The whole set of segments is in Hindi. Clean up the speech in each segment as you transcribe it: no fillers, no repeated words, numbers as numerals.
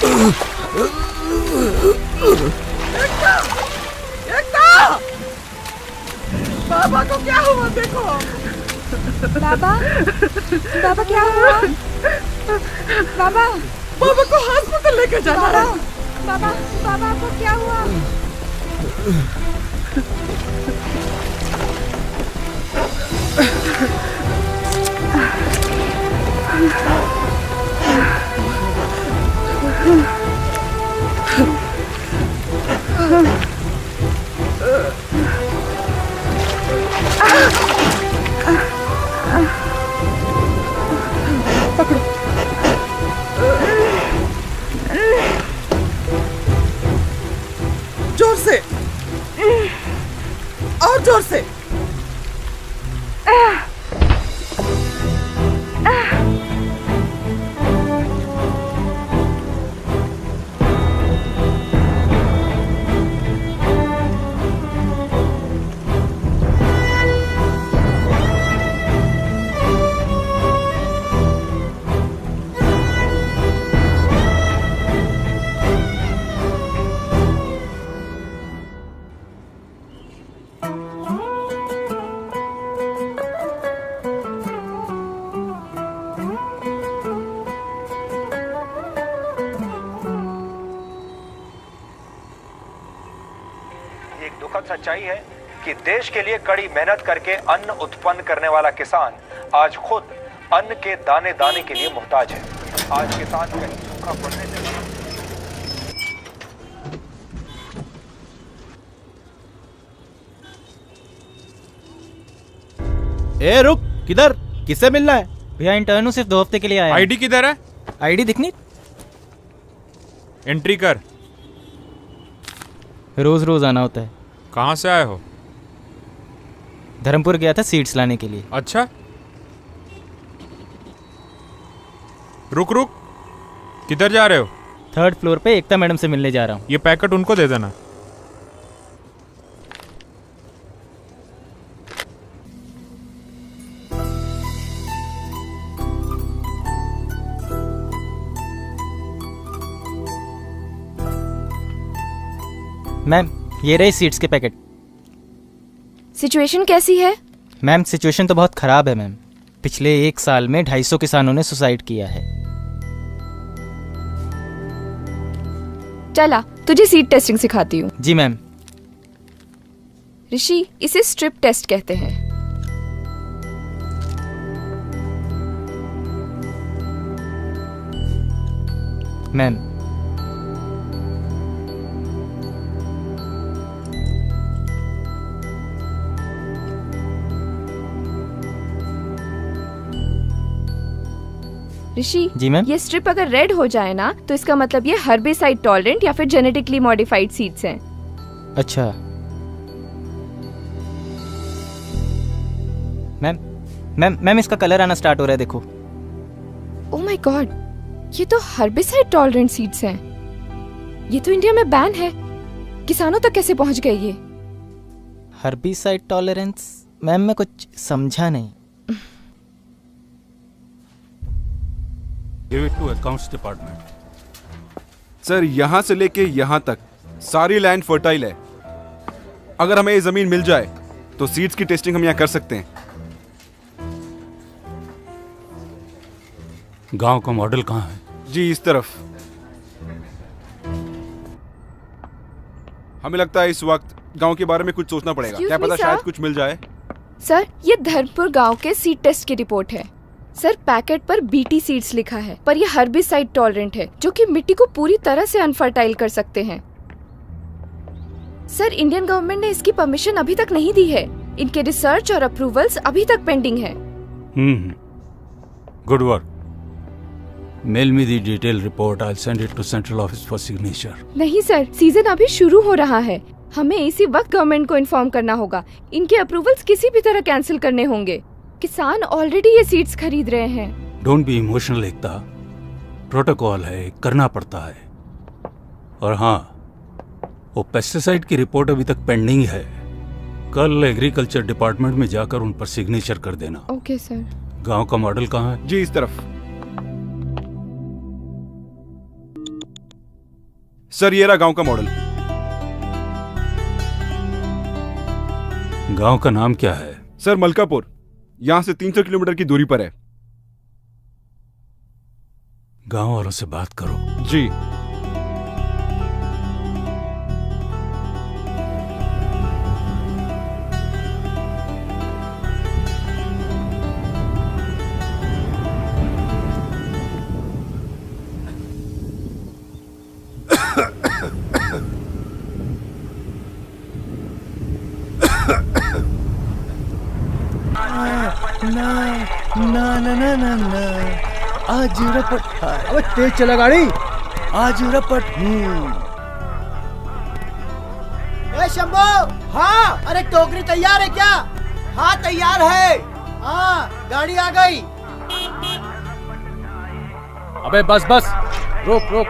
एकता! एकता! बाबा को क्या हुआ देखो। बाबा, बाबा क्या हुआ? बाबा, बाबा को हॉस्पिटल लेके जाना है। बाबा, बाबा को क्या हुआ? पकड़ो। जोर से और जोर से। सच्चाई है कि देश के लिए कड़ी मेहनत करके अन्न उत्पन्न करने वाला किसान आज खुद अन्न के दाने दाने के लिए मुहताज है। आज किसान कहीं सूखा पड़ने से ए रुक, किधर? किससे मिलना है? भैया इंटर्न सिर्फ 2 हफ्ते के लिए आया। आईडी किधर है? आईडी दिखनी? एंट्री कर। रोज रोज आना होता है। कहाँ से आए हो? धर्मपुर गया था सीड्स लाने के लिए। अच्छा, रुक रुक, किधर जा रहे हो? 3rd फ्लोर पे एकता मैडम से मिलने जा रहा हूँ। ये पैकेट उनको दे देना। मैम, ये रहे सीड्स के पैकेट। सिचुएशन कैसी है? मैम, सिचुएशन तो बहुत खराब है मैम। पिछले 1 साल में 250 किसानों ने सुसाइड किया है। चला, तुझे सीड टेस्टिंग सिखाती हूँ। जी मैम। ऋषि, इसे स्ट्रिप टेस्ट कहते हैं। मैम, ऋषि, जी मैम। ये स्ट्रिप अगर रेड हो जाए ना तो इसका मतलब ये हर्बिसाइड टॉलरेंट या फिर जेनेटिकली मॉडिफाइड सीड्स हैं। अच्छा मैम, मैम इसका कलर आना स्टार्ट हो रहा है, देखो। ओह माय गॉड, ये तो हर्बिसाइड टॉलरेंट सीड्स हैं। ये तो इंडिया में बैन है। किसानों तक कैसे पहुंच गए ये? Herbicide tolerance? मैम, मैं कुछ समझा नहीं। Give it to accounts department. Sir, यहाँ से लेके यहाँ तक सारी लैंड फर्टाइल है। अगर हमें ये जमीन मिल जाए तो सीड्स की टेस्टिंग हम यहाँ कर सकते हैं। गांव का मॉडल कहाँ है? जी, इस तरफ। हमें लगता है इस वक्त गांव के बारे में कुछ सोचना पड़ेगा। क्या पता शायद कुछ मिल जाए। सर, ये धर्मपुर गांव के सीड टेस्ट की रिपोर्ट है। सर, पैकेट पर बीटी सीड्स लिखा है, पर ये हर्बिसाइड टॉलरेंट है, जो कि मिट्टी को पूरी तरह से अनफर्टाइल कर सकते हैं। सर, इंडियन गवर्नमेंट ने इसकी परमिशन अभी तक नहीं दी है। इनके रिसर्च और अप्रूवल्स अभी तक पेंडिंग है। Good work. Mail me the detail report. I send it to central office for signature. नहीं सर, सीजन अभी शुरू हो रहा है। हमें इसी वक्त गवर्नमेंट को इन्फॉर्म करना होगा। इनके अप्रूवल्स किसी भी तरह कैंसिल करने होंगे। किसान ऑलरेडी ये सीड्स खरीद रहे हैं। Don't be emotional Ekta, protocol है, करना पड़ता है। और हाँ, वो पेस्टिसाइड की रिपोर्ट अभी तक पेंडिंग है। कल एग्रीकल्चर डिपार्टमेंट में जाकर उन पर सिग्नेचर कर देना। Okay sir. गांव का मॉडल कहाँ है? जी, इस तरफ। सर ये रहा गांव का मॉडल। गांव का नाम क्या है? सर मलकापुर, यहां से 300 किलोमीटर की दूरी पर है। गांव वालों से बात करो। जी। आज रपट। अबे तेज चला गाड़ी। आज रपट। ए शंभू। हाँ। अरे टोकरी तैयार है क्या? हाँ तैयार है। हाँ गाड़ी आ गई। अबे बस बस, रोक रोक।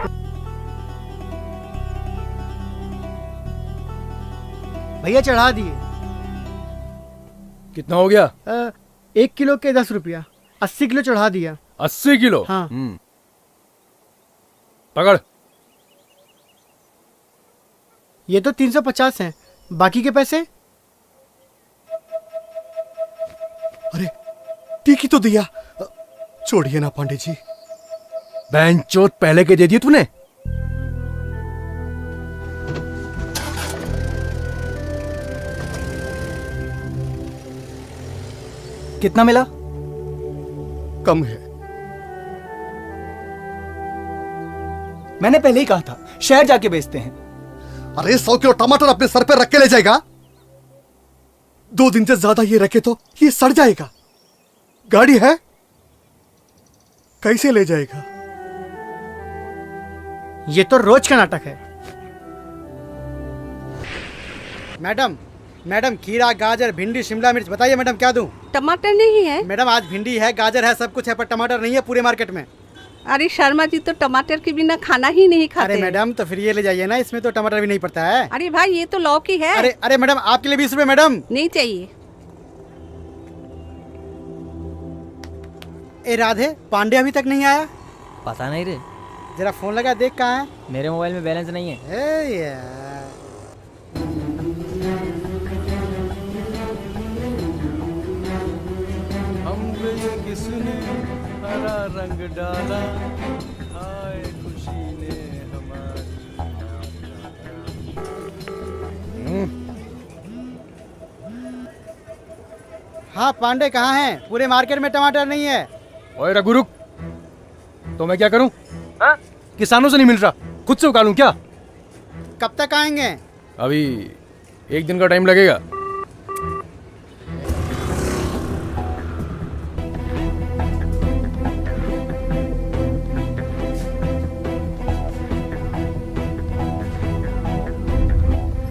भैया चढ़ा दिए। कितना हो गया? 1 किलो के 10 रुपया। 80 किलो चढ़ा दिया। 80 किलो? हाँ। पकड़। ये तो 350 हैं, बाकी के पैसे? अरे टीकी तो दिया। छोड़िए ना पांडे जी। बैंचोद पहले के दे दिए तूने। कितना मिला? कम है। मैंने पहले ही कहा था शहर जाके बेचते हैं। अरे 100 किलो टमाटर अपने सर पे रख के ले जाएगा? 2 दिन से ज्यादा ये रखे तो ये सड़ जाएगा। गाड़ी है, कैसे ले जाएगा? ये तो रोज का नाटक है। मैडम, मैडम खीरा, गाजर, भिंडी, शिमला मिर्च, बताइए मैडम क्या दूं? टमाटर नहीं है मैडम आज भिंडी है, गाजर है, सब कुछ है, पर टमाटर नहीं है पूरे मार्केट में। अरे शर्मा जी तो टमाटर के बिना खाना ही नहीं खाते। अरे मैडम तो फिर ये ले जाइए ना, इसमें तो टमाटर भी नहीं पड़ता है। अरे भाई ये तो लौकी है। अरे अरे मैडम आपके लिए 20 रुपए मैडम। नहीं चाहिए। ए राधे, पांडे अभी तक नहीं आया? पता नहीं रे। जरा फोन लगा देख कहाँ है। मेरे मोबाइल में बैलेंस नहीं है। ए यार। किसने हरा रंग डाला, आए खुशी ने हमारी। हाँ पांडे कहाँ हैं? पूरे मार्केट में टमाटर नहीं है। ओए रघु रुक, तो मैं क्या करूं? किसानों से नहीं मिल रहा, खुद से उगा लूं क्या? कब तक आएंगे? अभी 1 दिन का टाइम लगेगा।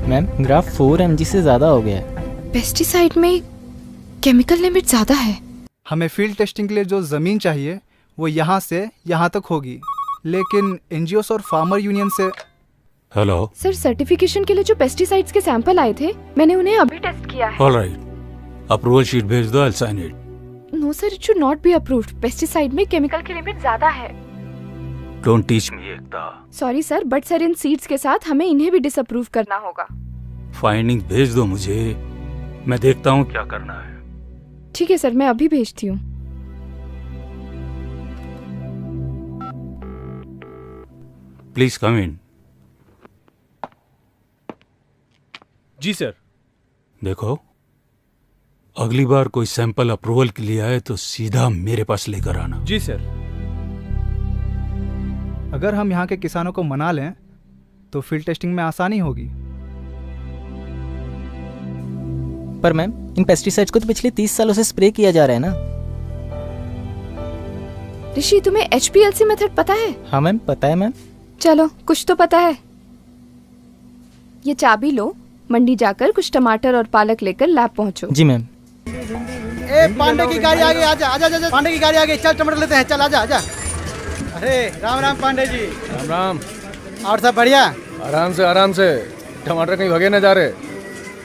मैम ग्राफ 4 mg से ज्यादा हो गया है। पेस्टिसाइड में केमिकल लिमिट ज्यादा है। हमें फील्ड टेस्टिंग के लिए जो ज़मीन चाहिए वो यहाँ से यहाँ तक होगी, लेकिन एनजीओस और फार्मर यूनियन से। हेलो सर, सर्टिफिकेशन के लिए जो पेस्टिसाइड्स के सैंपल आए थे, मैंने उन्हें अभी टेस्ट किया है। ऑलराइट, अप्रूवल शीट भेज दो, I will sign it. No sir, it should not be approved. Pesticide में केमिकल की लिमिट ज्यादा है। Don't teach me Ekta. Sorry sir, but sir इन सीड्स के साथ हमें इन्हें भी डिसअप्रूव करना होगा। फाइंडिंग भेज दो मुझे, मैं देखता हूँ क्या करना है। ठीक है सर, मैं अभी भेजती हूँ। Please come in. जी सर। देखो, अगली बार कोई सैंपल अप्रूवल के लिए आए तो सीधा मेरे पास लेकर आना। जी सर। अगर हम यहाँ के किसानों को मना लें तो फील्ड टेस्टिंग में आसानी होगी। पर मैम इन पेस्टिसाइड्स को तो पिछले 30 सालों से स्प्रे किया जा रहा है ना। ऋषि, तुम्हें HPLC मेथड पता है? हाँ मैम पता है मैम। चलो, कुछ तो पता है। ये चाबी लो, मंडी जाकर कुछ टमाटर और पालक लेकर लैब पहुंचो। जी मैम। ए पांडे की गाड़ी आ गई, आजा आजा आजा। पांडे की गाड़ी आ गई, चल टमाटर लेते हैं, चल आजा आजा। अरे राम राम पांडे जी। राम राम। और सब बढ़िया? आराम से। टमाटर कहीं भगे न जा रहे।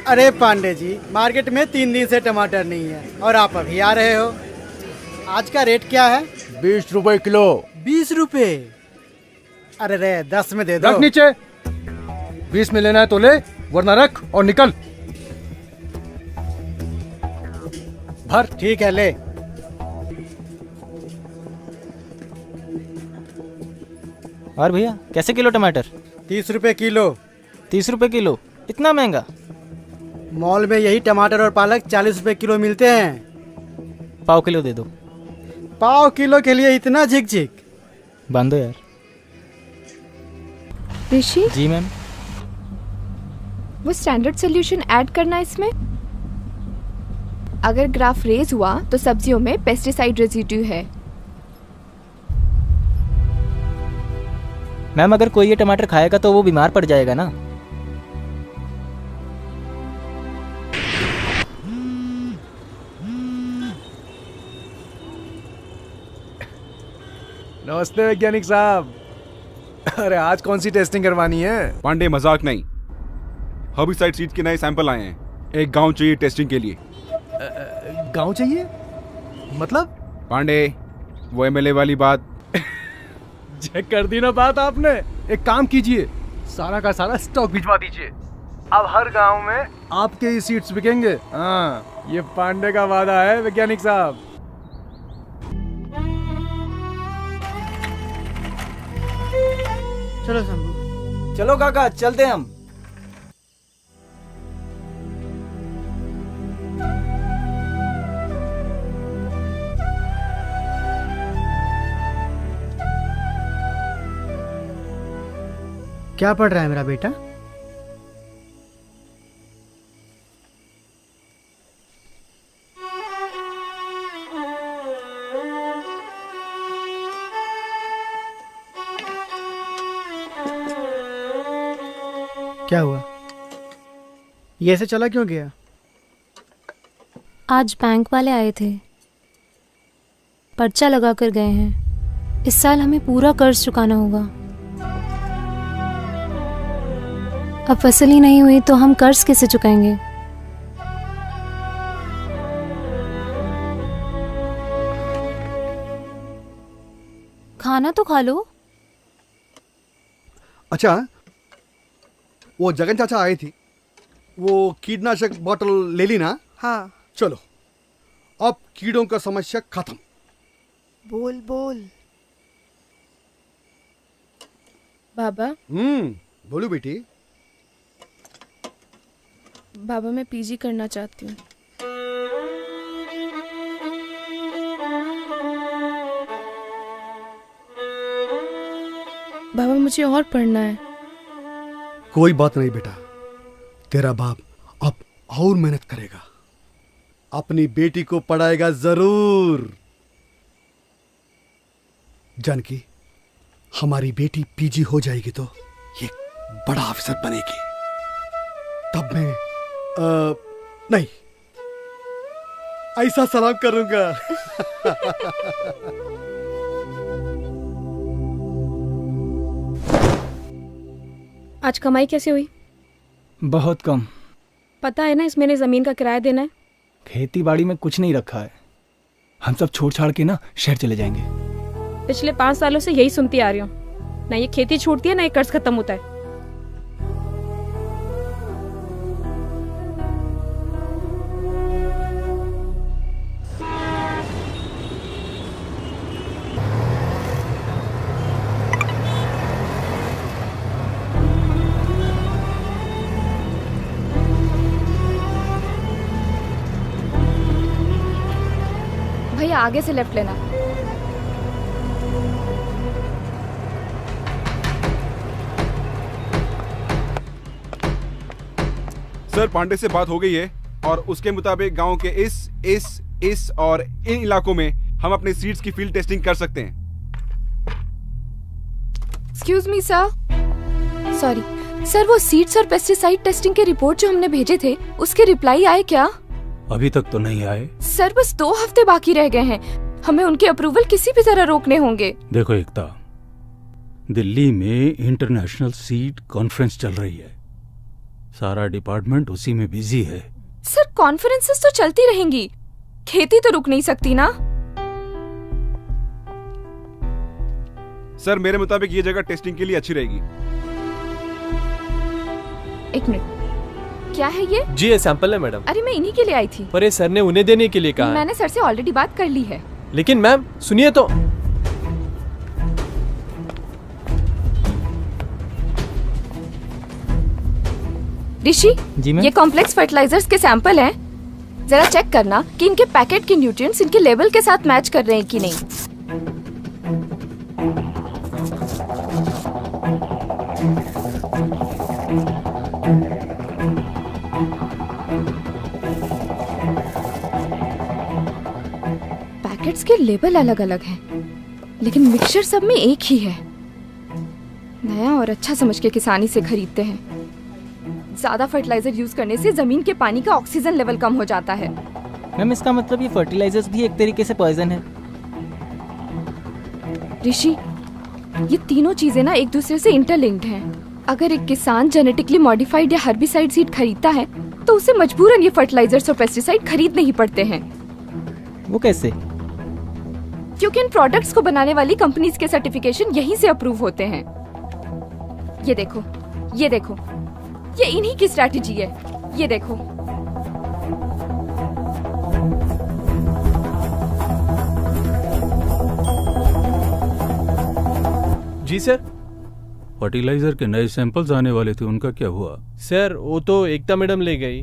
अरे पांडे जी, मार्केट में 3 दिन से टमाटर नहीं है और आप अभी आ रहे हो। आज का रेट क्या है? 20 रुपए किलो। 20 रुपए? अरे रे 10 में दे दो। रख नीचे। 20 में लेना है तो ले, वरना रख और निकल। भर। ठीक है, ले। और भैया कैसे किलो टमाटर? 30 रुपए किलो। 30 रुपए किलो? इतना महंगा? मॉल में यही टमाटर और पालक 40 रुपए किलो मिलते हैं। पाव किलो दे दो। पाव किलो के लिए इतना झिक-झिक? बांधो यार। ऋषि जी मैम। वो स्टैंडर्ड सॉल्यूशन ऐड करना है इसमें। अगर ग्राफ रेज हुआ तो सब्जियों में पेस्टिसाइड रेजिड्यू है। मैम अगर कोई ये टमाटर खाएगा तो वो बीमार पड़ जाएगा ना। नमस्ते वैज्ञानिक साहब। अरे आज कौन सी टेस्टिंग करवानी है? पांडे मजाक नहीं, हर्बिसाइड सीड्स के नए सैंपल आए हैं। एक गांव चाहिए टेस्टिंग के लिए। गांव चाहिए? मतलब? पांडे वो एमएलए वाली बात। चेक कर दी ना बात आपने। एक काम कीजिए, सारा का सारा स्टॉक भिजवा दीजिए। अब हर गांव में आपके ही सीड्स बिकेंगे। हाँ, ये पांडे का वादा है वैज्ञानिक साहब। चलो शंभू। चलो काका चलते हम। क्या पढ़ रहा है मेरा बेटा? क्या हुआ? ये ऐसे चला क्यों गया? आज बैंक वाले आए थे, पर्चा लगा कर गए हैं। इस साल हमें पूरा कर्ज चुकाना होगा। अब फसल ही नहीं हुई तो हम कर्ज कैसे चुकाएंगे? खाना तो खा लो। अच्छा, वो जगन चाचा आए थी, वो कीटनाशक बोतल ले ली ना? हाँ। चलो, अब कीड़ों का समस्या खत्म। बोल बोल। बाबा। बोलो बेटी। बाबा मैं पीजी करना चाहती हूँ। बाबा मुझे और पढ़ना है। कोई बात नहीं बेटा, तेरा बाप अब और मेहनत करेगा, अपनी बेटी को पढ़ाएगा जरूर। जानकी, हमारी बेटी पीजी हो जाएगी तो ये बड़ा अफसर बनेगी। तब मैं नहीं, ऐसा सलाम करूंगा। आज कमाई कैसे हुई? बहुत कम। पता है ना इस महीने जमीन का किराया देना है। खेती बाड़ी में कुछ नहीं रखा है, हम सब छोड़ छाड़ के ना शहर चले जाएंगे। पिछले 5 सालों से यही सुनती आ रही हूँ, ना ये खेती छूटती है ना ये कर्ज खत्म होता है। भैया आगे से लेफ्ट लेना। सर पांडे से बात हो गई है और उसके मुताबिक गांव के इस और इन इलाकों में हम अपने सीड्स की फील्ड टेस्टिंग कर सकते हैं। Excuse me sir, sorry sir, वो सीड्स और पेस्टिसाइड टेस्टिंग के रिपोर्ट जो हमने भेजे थे उसके रिप्लाई आए क्या? अभी तक तो नहीं आए सर, बस 2 हफ्ते बाकी रह गए हैं, हमें उनके अप्रूवल किसी भी तरह रोकने होंगे। देखो एकता, दिल्ली में इंटरनेशनल सीड कॉन्फ्रेंस चल रही है, सारा डिपार्टमेंट उसी में बिजी है। सर कॉन्फ्रेंसेस तो चलती रहेंगी, खेती तो रुक नहीं सकती ना। सर मेरे मुताबिक ये जगह टेस्टिंग के लिए अच्छी रहेगी। एक मिनट, क्या है ये? जी ये सैंपल है मैडम। अरे मैं इन्हीं के लिए आई थी। पर ये सर ने उन्हें देने के लिए कहा है। मैंने सर से ऑलरेडी बात कर ली है। लेकिन मैम सुनिए तो। ऋषि, जी मैम। ये कॉम्प्लेक्स फर्टिलाइजर्स के सैंपल हैं। जरा चेक करना कि इनके पैकेट के न्यूट्रिएंट्स इनके लेवल के साथ मैच कर रहे हैं कि नहीं। पैकेट्स के लेबल अलग अलग हैं, लेकिन मिक्सचर सब में एक ही है। नया और अच्छा समझ के किसानी से खरीदते हैं। ज्यादा फर्टिलाइजर यूज करने से जमीन के पानी का ऑक्सीजन लेवल कम हो जाता है। मैम इसका मतलब ये फर्टिलाइजर्स भी एक तरीके से पॉइजन है। ऋषि, ये तीनों चीजें ना एक दूसरे से इंटरलिंक्ड हैं। अगर एक किसान जेनेटिकली मॉडिफाइड या हर्बिसाइड सीड खरीदता है तो उसे मजबूरन ये फर्टिलाइजर्स और पेस्टिसाइड खरीदने ही पड़ते हैं। वो कैसे? क्योंकि इन प्रोडक्ट्स को बनाने वाली कंपनीज के सर्टिफिकेशन यहीं से अप्रूव होते हैं। ये देखो, ये देखो, ये इन्हीं की स्ट्रैटेजी है। ये देखो। जी सर। फर्टिलाइजर के नए सैंपल्स आने वाले थे, उनका क्या हुआ? सर वो तो एकता मैडम ले गई।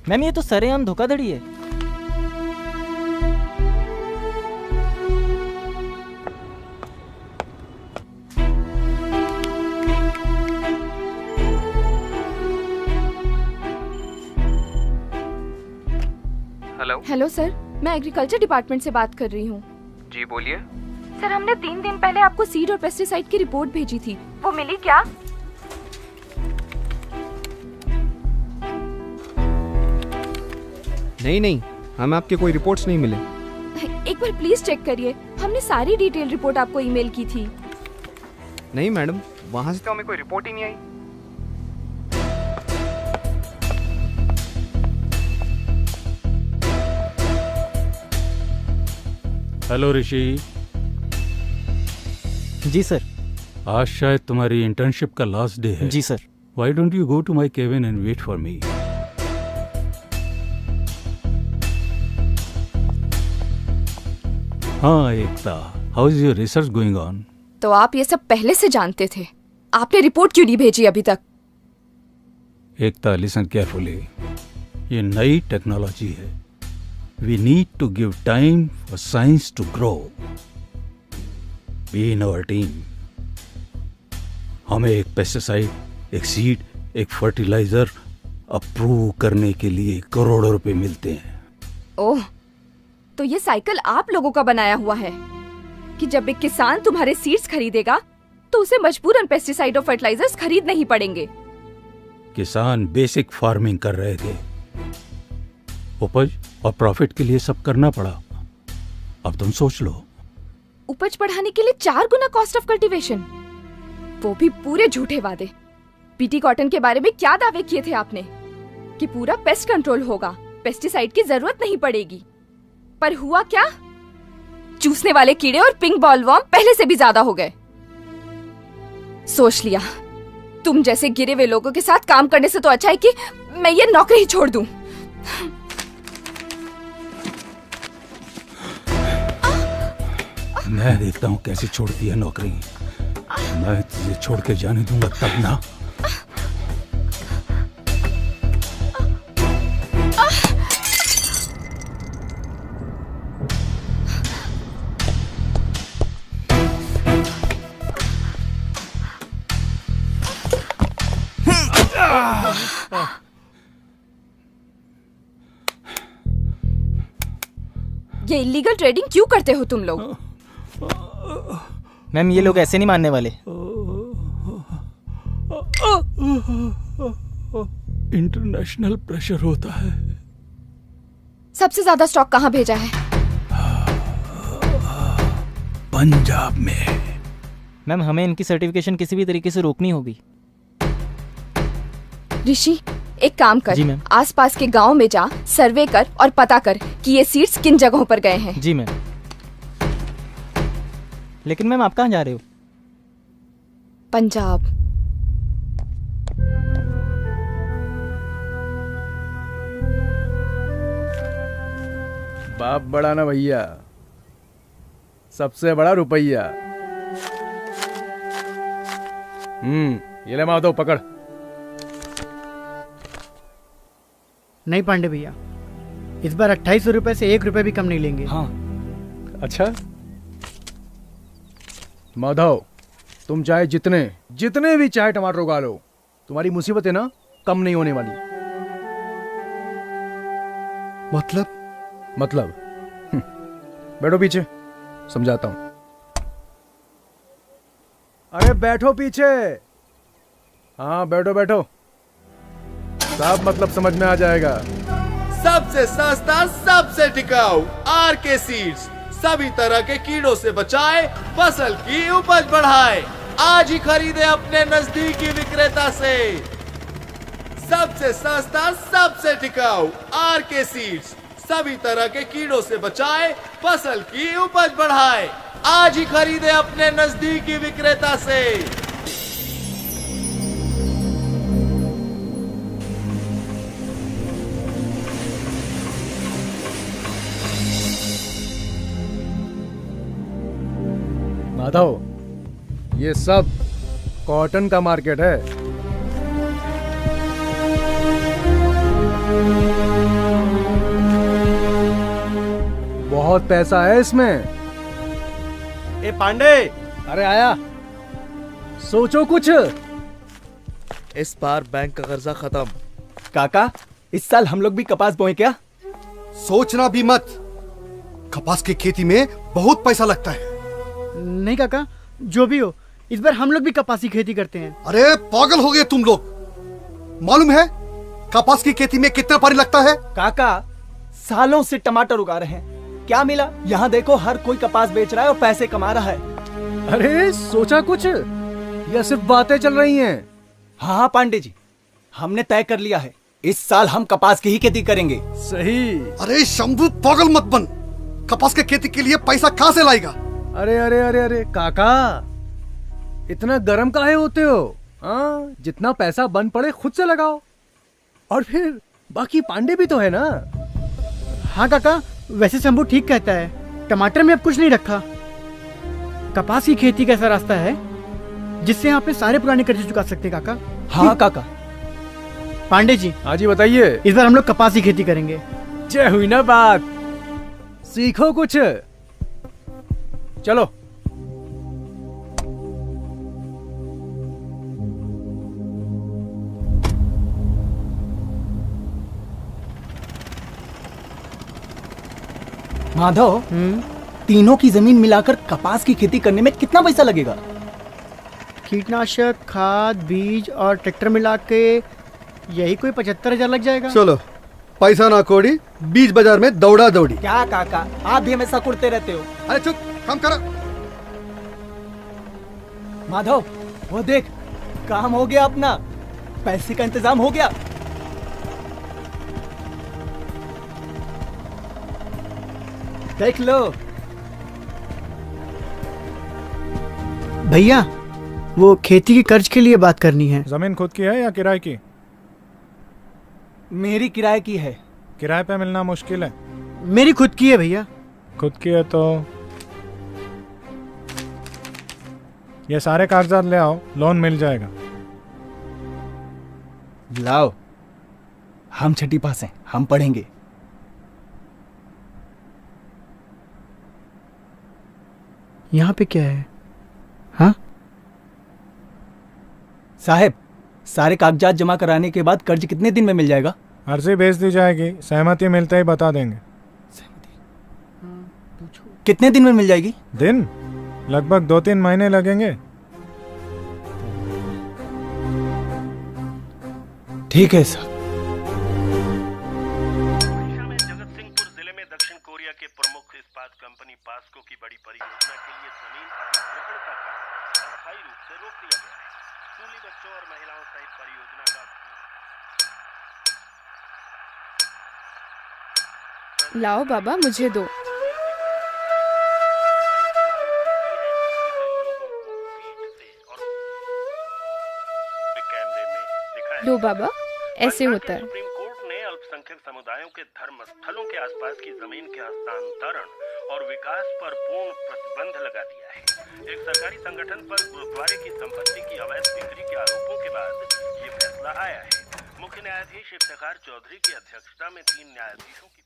मैम ये तो सरेआम धोखाधड़ी है। हेलो सर, मैं एग्रीकल्चर डिपार्टमेंट से बात कर रही हूँ। जी बोलिए। सर हमने 3 दिन पहले आपको सीड और पेस्टिसाइड की रिपोर्ट भेजी थी, वो मिली क्या? नहीं, हमें आपके कोई रिपोर्ट्स नहीं मिले। एक बार प्लीज चेक करिए, हमने सारी डिटेल रिपोर्ट आपको ईमेल की थी। नहीं मैडम, वहाँ से तो हमें कोई रिपोर्ट ही नहीं आई। हेलो ऋषि। जी सर। आज शायद तुम्हारी इंटर्नशिप का लास्ट डे है। जी sir. Why don't you go to my cabin and wait for me? हाँ Ekta, how is your research going on? तो आप ये सब पहले से जानते थे, आपने रिपोर्ट क्यों नहीं भेजी अभी तक? एकता लिसन केयरफुली, ये नई टेक्नोलॉजी है। We need to give time for science to grow. Be in our team. हमें एक पेस्टिसाइड, एक सीड, एक फर्टिलाइजर अप्रूव करने के लिए करोड़ों रुपए मिलते हैं। ओह, तो ये साइकिल आप लोगों का बनाया हुआ है कि जब एक किसान तुम्हारे सीड्स खरीदेगा तो उसे मजबूरन पेस्टिसाइड और फर्टिलाइजर्स खरीदने ही पड़ेंगे। किसान बेसिक फार्मिंग कर रहे थे, उपज और प्रॉफिट के लिए सब करना पड़ा। अब तुम सोच लो, उपज बढ़ाने के लिए 4 गुना कॉस्ट ऑफ कल्टीवेशन, वो भी पूरे झूठे वादे। पीटी कॉटन के बारे में क्या दावे किए थे आपने कि पूरा पेस्ट कंट्रोल होगा, पेस्टिसाइड की जरूरत नहीं पड़ेगी, पर हुआ क्या? चूसने वाले कीड़े और पिंक बॉलवर्म पहले से भी ज्यादा हो गए। सोच लिया, तुम जैसे गिरे हुए लोगों के साथ काम करने से तो अच्छा है कि मैं ये नौकरी ही छोड़ दूं। मैं देखता हूँ कैसे छोड़ती है नौकरी। मैं तुझे छोड़ के जाने दूंगा तब ना। ये इलीगल ट्रेडिंग क्यों करते हो तुम लोग? मैम ये लोग ऐसे नहीं मानने वाले। इंटरनेशनल प्रेशर होता है। सबसे ज्यादा स्टॉक कहाँ भेजा है? पंजाब में। मैम हमें इनकी सर्टिफिकेशन किसी भी तरीके से रोकनी होगी। ऋषि एक काम कर, जी मैम। आसपास के गांव में जा, सर्वे कर और पता कर कि ये सीड्स किन जगहों पर गए हैं। जी मैम। लेकिन मैम आप कहाँ जा रहे हो? पंजाब। बाप बड़ा ना भैया, सबसे बड़ा रुपया। ये ले माधव पकड़। नहीं पांडे भैया, इस बार 2800 रुपए से 1 रुपए भी कम नहीं लेंगे। हाँ। अच्छा माधव, तुम चाहे जितने भी चाहे टमाटर उगा लो, तुम्हारी मुसीबत है ना कम नहीं होने वाली। मतलब बैठो पीछे, समझाता हूं। अरे बैठो पीछे। हाँ बैठो बैठो, सब मतलब समझ में आ जाएगा। सबसे सस्ता, सबसे टिकाऊ आरके सीड्स सभी तरह के कीड़ों से बचाए, फसल की उपज बढ़ाए। आज ही खरीदे अपने नजदीकी विक्रेता से। सबसे सस्ता, सबसे टिकाऊ आरके सीड्स सभी तरह के कीड़ों से बचाए, फसल की उपज बढ़ाए। आज ही खरीदे अपने नजदीकी विक्रेता से। माधव, ये सब कॉटन का मार्केट है। बहुत पैसा है इसमें। ए पांडे, अरे आया। सोचो कुछ। इस बार बैंक का कर्जा खत्म। काका, इस साल हम लोग भी कपास बोए क्या? सोचना भी मत, कपास की खेती में बहुत पैसा लगता है। नहीं काका, जो भी हो, इस बार हम लोग भी कपास की खेती करते हैं। अरे पागल हो गए तुम लोग। मालूम है कपास की खेती में कितना पानी लगता है? काका, सालों से टमाटर उगा रहे हैं, क्या मिला? यहाँ देखो, हर कोई कपास बेच रहा है और पैसे कमा रहा है। अरे सोचा कुछ या सिर्फ बातें चल रही हैं? हाँ पांडे जी, हमने तय कर लिया है, इस साल हम कपास की ही खेती करेंगे। सही। अरे शंभू, पागल मत बन। कपास की खेती के लिए पैसा कहाँ से लाएगा? अरे अरे अरे अरे काका, इतना गर्म काहे होते हो? जितना पैसा बन पड़े खुद से लगाओ, और फिर बाकी पांडे भी तो है ना। हाँ काका, वैसे शंभू ठीक कहता है, टमाटर में अब कुछ नहीं रखा। कपास की खेती का ऐसा रास्ता है जिससे आप अपने सारे पुराने कर्जे चुका सकते हैं काका। हाँ काका। पांडे जी। हाँ जी बताइए। इस बार हम लोग कपास की खेती करेंगे। जय हुई ना बात। सीखो कुछ। चलो। माधव, तीनों की जमीन मिलाकर कपास की खेती करने में कितना पैसा लगेगा? कीटनाशक, खाद, बीज और ट्रैक्टर मिला के यही कोई 75,000 लग जाएगा। चलो, पैसा ना कोड़ी, बीज बाजार में दौड़ा दौड़ी। क्या काका, आप भी हमेशा कुड़ते रहते हो। अरे चुप, काम करो। माधव, वो देख, काम हो गया अपना, पैसे का इंतजाम हो गया। देख लो। भैया, वो खेती के कर्ज के लिए बात करनी है। जमीन खुद की है या किराए की? मेरी किराए की है। किराए पे मिलना मुश्किल है। मेरी खुद की है भैया। खुद की है तो ये सारे कागजात ले आओ, लोन मिल जाएगा। लाओ, हम छठी पास हैं, हम पढ़ेंगे। यहाँ पे क्या है? हाँ साहब, सारे कागजात जमा कराने के बाद कर्ज कितने दिन में मिल जाएगा? अर्जी भेज दी जाएगी, सहमति मिलते ही बता देंगे। कितने दिन में मिल जाएगी? दिन लगभग 2-3 महीने लगेंगे। ठीक है सर। जगतसिंहपुर जिले में दक्षिण कोरिया के प्रमुख इस्पात कंपनी पास्को की बड़ी परियोजना के लिए जमीन अधिग्रहण का काम अस्थायी रूप से रोक दिया गया है। स्कूली बच्चों और महिलाओं सहित परियोजना का लाओ बाबा, मुझे दो। लो बाबा, ऐसे होता है। सुप्रीम कोर्ट ने अल्पसंख्यक समुदायों के धर्म स्थलों के आसपास की जमीन के हस्तांतरण और विकास पर पूर्ण प्रतिबंध लगा दिया है। एक सरकारी संगठन पर गुरुद्वारे की संपत्ति की अवैध बिक्री के आरोपों के बाद ये फैसला आया है। मुख्य न्यायाधीश इफ्तिखार चौधरी की अध्यक्षता में 3 न्यायाधीशों की।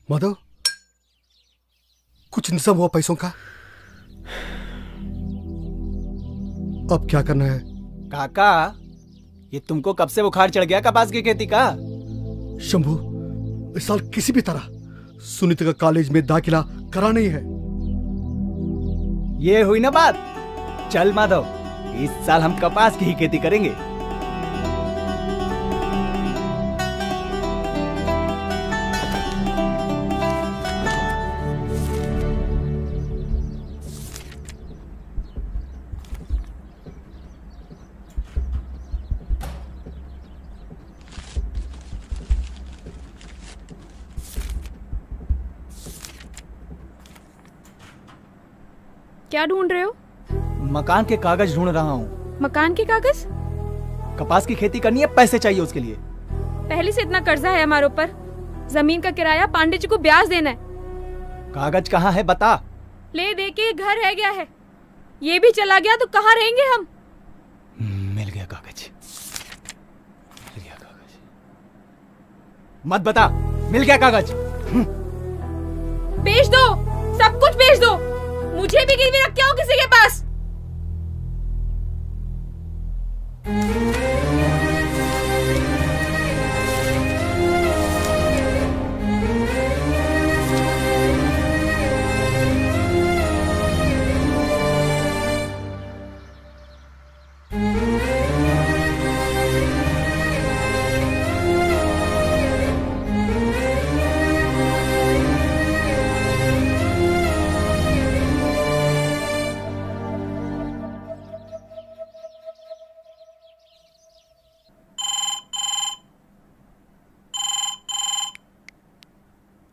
माधव, कुछ इंतजाम हुआ पैसों का? अब क्या करना है? काका, ये तुमको कब से बुखार चढ़ गया कपास की खेती का? शंभू, इस साल किसी भी तरह सुनीता का कॉलेज में दाखिला कराना ही है। ये हुई ना बात। चल माधव, इस साल हम कपास की ही खेती करेंगे। क्या ढूंढ रहे हो? मकान के कागज ढूंढ रहा हूँ। मकान के कागज? कपास की खेती करनी है, पैसे चाहिए उसके लिए। पहले से इतना कर्जा है हमारे ऊपर। जमीन का किराया पांडे जी को ब्याज देना है। कागज कहाँ है बता। ले दे के घर रह गया है, ये भी चला गया तो कहाँ रहेंगे हम? मिल गया कागज। मत बता, मिल गया कागज। बेच दो, सब कुछ बेच दो। मुझे भी गिरवी रख के आओ किसी के पास।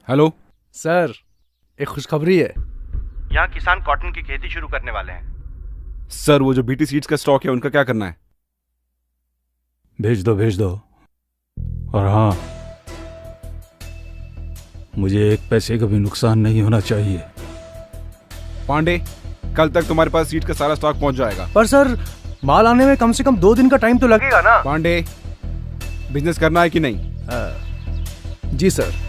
हेलो सर, एक खुशखबरी है। यहाँ किसान कॉटन की खेती शुरू करने वाले हैं। सर, वो जो बीटी सीड्स का स्टॉक है उनका क्या करना है? भेज दो। और हाँ, मुझे एक पैसे का भी नुकसान नहीं होना चाहिए। पांडे, कल तक तुम्हारे पास सीड का सारा स्टॉक पहुंच जाएगा। पर सर, माल आने में कम से कम 2 दिन का टाइम तो लगेगा ना। पांडे, बिजनेस करना है कि नहीं? जी सर।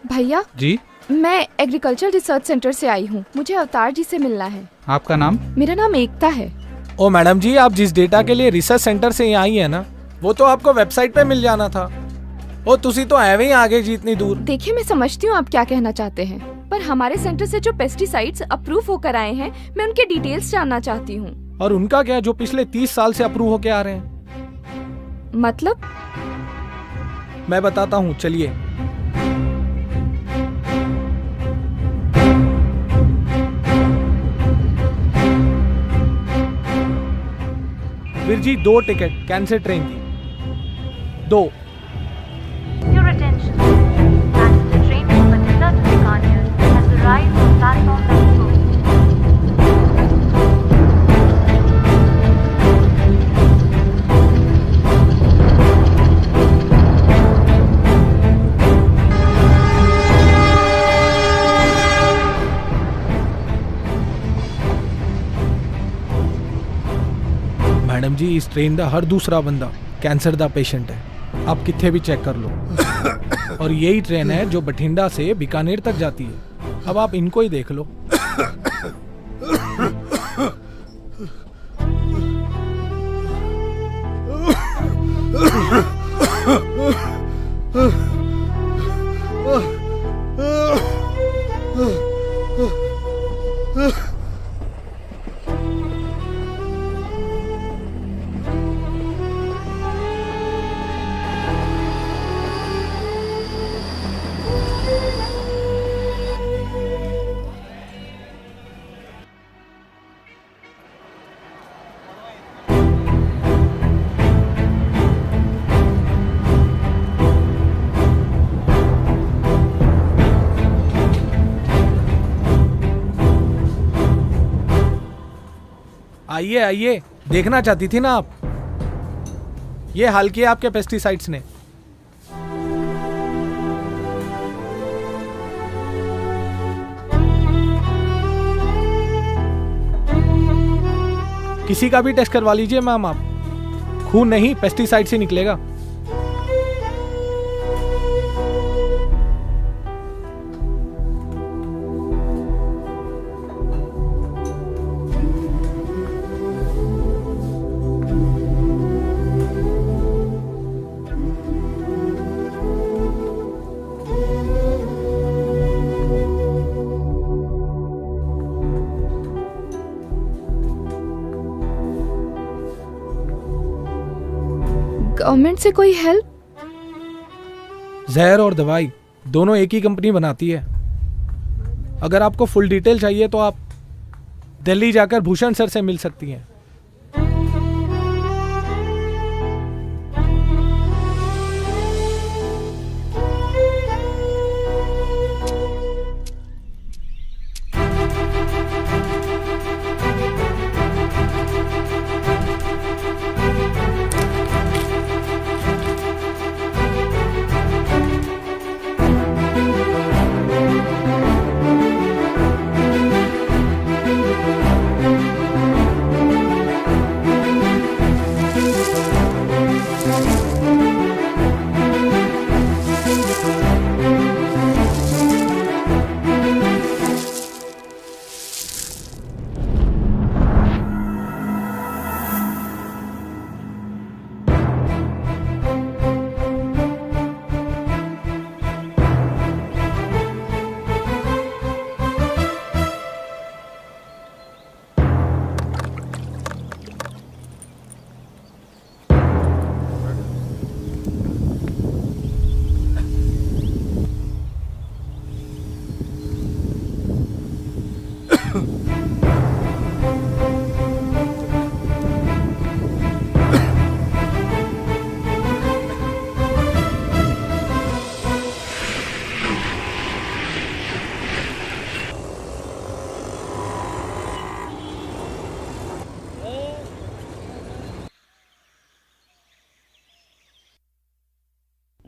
भैया जी, मैं एग्रीकल्चर रिसर्च सेंटर से आई हूँ। मुझे अवतार जी से मिलना है। आपका नाम? मेरा नाम एकता है। ओ मैडम जी, आप जिस डेटा के लिए रिसर्च सेंटर से यहाँ आई है ना, वो तो आपको वेबसाइट पे मिल जाना था। ओ तुसी तो एवे ही आगे जी इतनी दूर। देखिए, मैं समझती हूँ आप क्या कहना चाहते हैं, पर हमारे सेंटर से जो पेस्टिसाइड्स अप्रूव होकर आए हैं, मैं उनके डिटेल्स जानना चाहती हूँ। और उनका क्या, जो पिछले 30 साल से अप्रूव होके आ रहे हैं? मतलब? मैं बताता हूँ, चलिए। फिर जी 2 टिकट कैंसिल ट्रेन की 2। मैडम जी, इस ट्रेन का हर दूसरा बंदा कैंसर का पेशेंट है। आप कितने भी चेक कर लो। और यही ट्रेन है जो बठिंडा से बीकानेर तक जाती है। अब आप इनको ही देख लो। आइए आइए, देखना चाहती थी ना आप। ये हाल किया आपके पेस्टिसाइड्स ने। किसी का भी टेस्ट करवा लीजिए मैम आप। खून नहीं, पेस्टिसाइड से निकलेगा। गवर्नमेंट से कोई हेल्प? जहर और दवाई दोनों एक ही कंपनी बनाती है। अगर आपको फुल डिटेल चाहिए तो आप दिल्ली जाकर भूषण सर से मिल सकती हैं।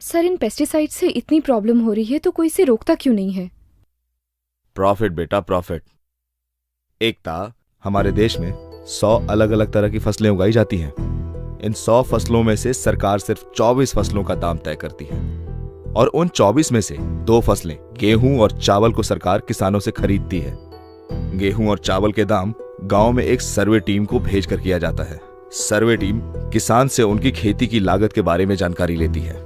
सर, इन पेस्टिसाइड से इतनी प्रॉब्लम हो रही है तो कोई इसे रोकता क्यों नहीं है? प्रॉफिट बेटा, प्रॉफिट। एकता, हमारे देश में 100 अलग अलग तरह की फसलें उगाई जाती हैं। इन 100 फसलों में से सरकार सिर्फ 24 फसलों का दाम तय करती है और उन 24 में से 2 फसलें गेहूं और चावल को सरकार किसानों से खरीदती है। गेहूं और चावल के दाम गांव में एक सर्वे टीम को भेजकर किया जाता है। सर्वे टीम किसान से उनकी खेती की लागत के बारे में जानकारी लेती है।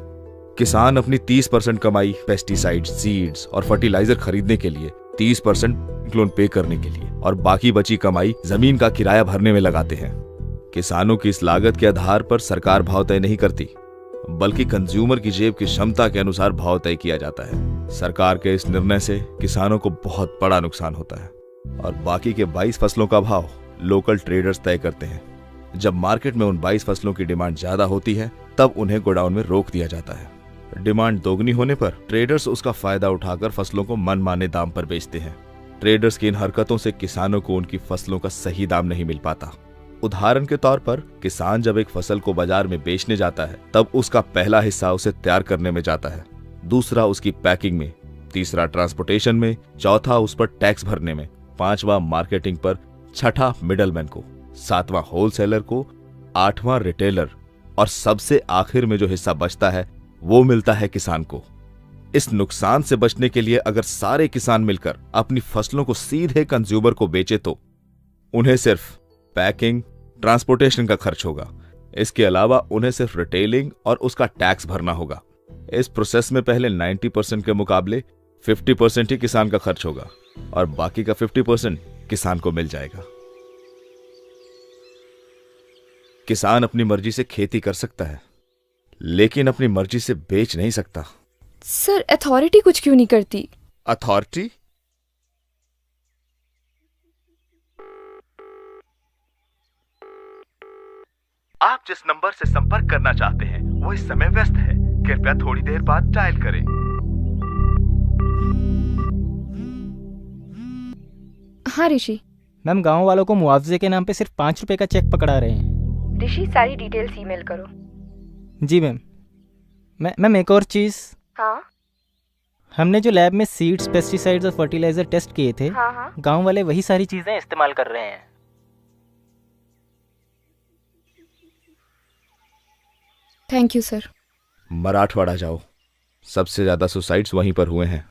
किसान अपनी 30% कमाई पेस्टिसाइड, सीड्स और फर्टिलाइजर खरीदने के लिए, 30% लोन पे करने के लिए और बाकी बची कमाई जमीन का किराया भरने में लगाते हैं। किसानों की इस लागत के आधार पर सरकार भाव तय नहीं करती, बल्कि कंज्यूमर की जेब की क्षमता के अनुसार भाव तय किया जाता है। सरकार के इस निर्णय से किसानों को बहुत बड़ा नुकसान होता है और बाकी के 22 फसलों का भाव लोकल ट्रेडर्स तय करते हैं। जब मार्केट में उन 22 फसलों की डिमांड ज्यादा होती है तब उन्हें गोडाउन में रोक दिया जाता है। डिमांड दोगुनी होने पर ट्रेडर्स उसका फायदा उठाकर फसलों को मनमाने दाम पर बेचते हैं। ट्रेडर्स की इन हरकतों से किसानों को उनकी फसलों का सही दाम नहीं मिल पाता। उदाहरण के तौर पर किसान जब एक फसल को बाजार में बेचने जाता है तब उसका पहला हिस्सा उसे तैयार करने में जाता है, दूसरा उसकी पैकिंग में, तीसरा ट्रांसपोर्टेशन में, चौथा उस पर टैक्स भरने में, पांचवा मार्केटिंग पर, छठा मिडलमैन को, सातवां होलसेलर को, आठवां रिटेलर और सबसे आखिर में जो हिस्सा बचता है वो मिलता है किसान को। इस नुकसान से बचने के लिए अगर सारे किसान मिलकर अपनी फसलों को सीधे कंज्यूमर को बेचे तो उन्हें सिर्फ पैकिंग, ट्रांसपोर्टेशन का खर्च होगा। इसके अलावा उन्हें सिर्फ रिटेलिंग और उसका टैक्स भरना होगा। इस प्रोसेस में पहले 90% के मुकाबले 50% ही किसान का खर्च होगा और बाकी का 50% किसान को मिल जाएगा। किसान अपनी मर्जी से खेती कर सकता है लेकिन अपनी मर्जी से बेच नहीं सकता। सर, अथॉरिटी कुछ क्यों नहीं करती? अथॉरिटी? आप जिस नंबर से संपर्क करना चाहते हैं वो इस समय व्यस्त है, कृपया थोड़ी देर बाद डायल करें। हाँ ऋषि। मैम, गांव वालों को मुआवजे के नाम पे सिर्फ 5 रुपए का चेक पकड़ा रहे हैं। ऋषि, सारी डिटेल्स ईमेल करो। जी मैम। मैम, एक और चीज। हाँ? हमने जो लैब में सीड्स, पेस्टिसाइड्स और फर्टिलाइजर टेस्ट किए थे, हाँ। गांव वाले वही सारी चीजें इस्तेमाल कर रहे हैं। Thank you sir. मराठवाड़ा जाओ, सबसे ज्यादा सुसाइड्स वहीं पर हुए हैं।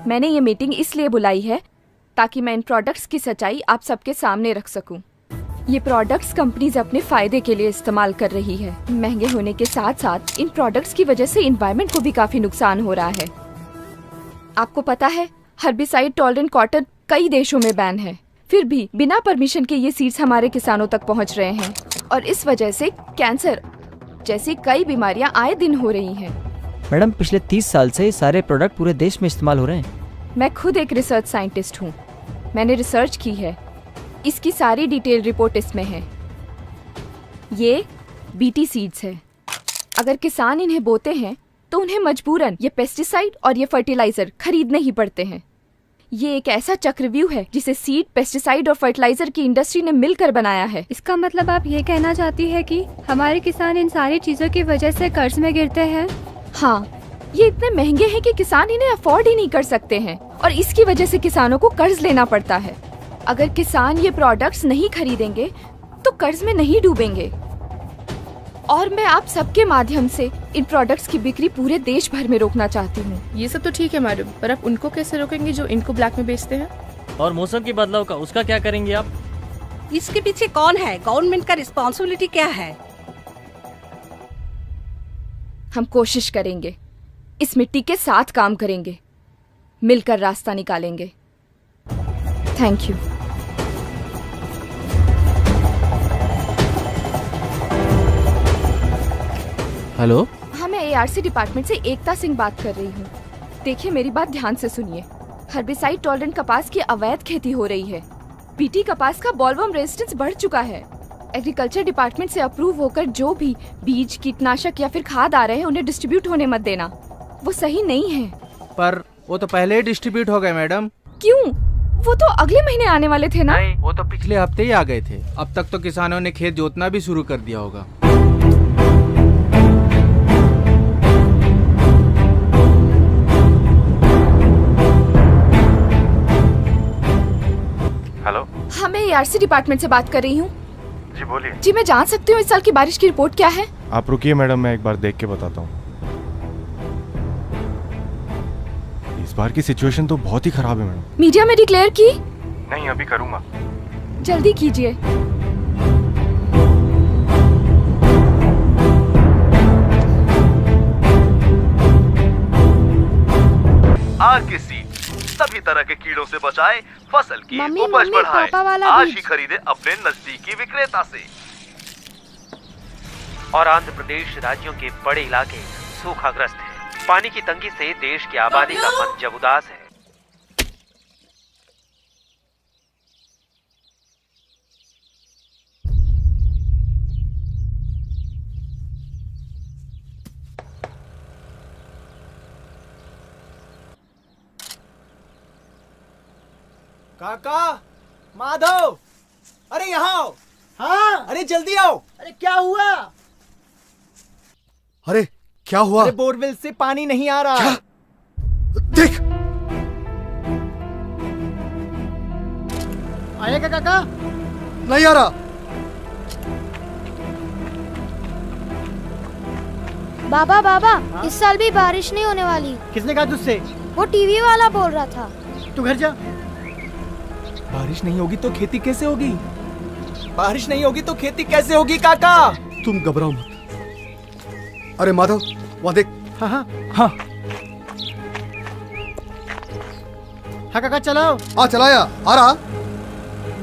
मैंने ये मीटिंग इसलिए बुलाई है ताकि मैं इन प्रोडक्ट्स की सच्चाई आप सबके सामने रख सकूं। ये प्रोडक्ट्स कंपनीज अपने फायदे के लिए इस्तेमाल कर रही है। महंगे होने के साथ साथ इन प्रोडक्ट्स की वजह से एनवायरनमेंट को भी काफी नुकसान हो रहा है। आपको पता है, हर्बिसाइड टॉलरेंट कॉटन कई देशों में बैन है, फिर भी बिना परमिशन के ये सीड्स हमारे किसानों तक पहुँच रहे हैं और इस वजह से कैंसर जैसी कई बीमारियां आए दिन हो रही हैं। मैडम, पिछले 30 साल से ये सारे प्रोडक्ट पूरे देश में इस्तेमाल हो रहे हैं। मैं खुद एक रिसर्च साइंटिस्ट हूँ, मैंने रिसर्च की है। इसकी सारी डिटेल रिपोर्ट इसमें है। ये बीटी सीड्स है। अगर किसान इन्हें बोते हैं तो उन्हें मजबूरन ये पेस्टिसाइड और ये फर्टिलाइजर खरीदने ही पड़ते हैं। ये एक ऐसा चक्रव्यूह है जिसे सीड, पेस्टिसाइड और फर्टिलाइजर की इंडस्ट्री ने मिलकर बनाया है। इसका मतलब आप ये कहना चाहती है कि हमारे किसान इन सारी चीजों की वजह से कर्ज में गिरते हैं? हाँ, ये इतने महंगे हैं कि किसान इन्हें अफोर्ड ही नहीं कर सकते हैं और इसकी वजह से किसानों को कर्ज लेना पड़ता है। अगर किसान ये प्रोडक्ट्स नहीं खरीदेंगे तो कर्ज में नहीं डूबेंगे। और मैं आप सबके माध्यम से इन प्रोडक्ट्स की बिक्री पूरे देश भर में रोकना चाहती हूँ। ये सब तो ठीक है मैडम, पर आप उनको कैसे रोकेंगे जो इनको ब्लैक में बेचते हैं? और मौसम के बदलाव का उसका क्या करेंगे आप? इसके पीछे कौन है? गवर्नमेंट का रिस्पॉन्सिबिलिटी क्या है? हम कोशिश करेंगे, इस मिट्टी के साथ काम करेंगे, मिलकर रास्ता निकालेंगे। Thank you. हेलो, हाँ, मैं एआरसी डिपार्टमेंट से एकता सिंह बात कर रही हूँ। देखिए, मेरी बात ध्यान से सुनिए। हर्बिसाइड टॉलरेंट कपास की अवैध खेती हो रही है। बीटी कपास का बॉलवर्म रेजिस्टेंस बढ़ चुका है। एग्रीकल्चर डिपार्टमेंट से अप्रूव होकर जो भी बीज, कीटनाशक या फिर खाद आ रहे हैं उन्हें डिस्ट्रीब्यूट होने मत देना, वो सही नहीं है। पर वो तो पहले ही डिस्ट्रीब्यूट हो गए मैडम। क्यों? वो तो अगले महीने आने वाले थे ना? नहीं, वो तो पिछले हफ्ते ही आ गए थे। अब तक तो किसानों ने खेत जोतना भी शुरू कर दिया होगा। हेलो। हाँ, मैं एआरसी डिपार्टमेंट से बात कर रही हूँ। जी बोलिए। जी, मैं जान सकती हूँ इस साल की बारिश की रिपोर्ट क्या है? आप रुकिए मैडम, मैं एक बार देख के बताता हूँ। इस बार की सिचुएशन तो बहुत ही खराब है मैडम। मीडिया में डिक्लेयर की? नहीं, अभी करूँगा। जल्दी कीजिए। आर के सीड सभी तरह के कीड़ों से बचाए, फसल की उपज बढ़ाए। आज ही खरीदे अपने नजदीकी विक्रेता से। और आंध्र प्रदेश राज्यों के बड़े इलाके सूखाग्रस्त हैं। पानी की तंगी से देश की आबादी का मन जब उदास है। काका, माधव, अरे यहाँ आओ। हाँ, अरे जल्दी आओ। अरे क्या हुआ? अरे क्या हुआ? अरे बोरवेल से पानी नहीं आ रहा। क्या? देख। आएगा काका? नहीं आ रहा। बाबा बाबा, इस साल भी बारिश नहीं होने वाली। किसने कहा तुझसे? वो टीवी वाला बोल रहा था। तू घर जा। बारिश नहीं होगी तो खेती कैसे होगी? बारिश नहीं होगी तो खेती कैसे होगी काका? तुम घबराओ मत। अरे माधव, वहाँ देख। हाँ हाँ हाँ हाँ काका चलाओ। हाँ चलाया। आ रहा?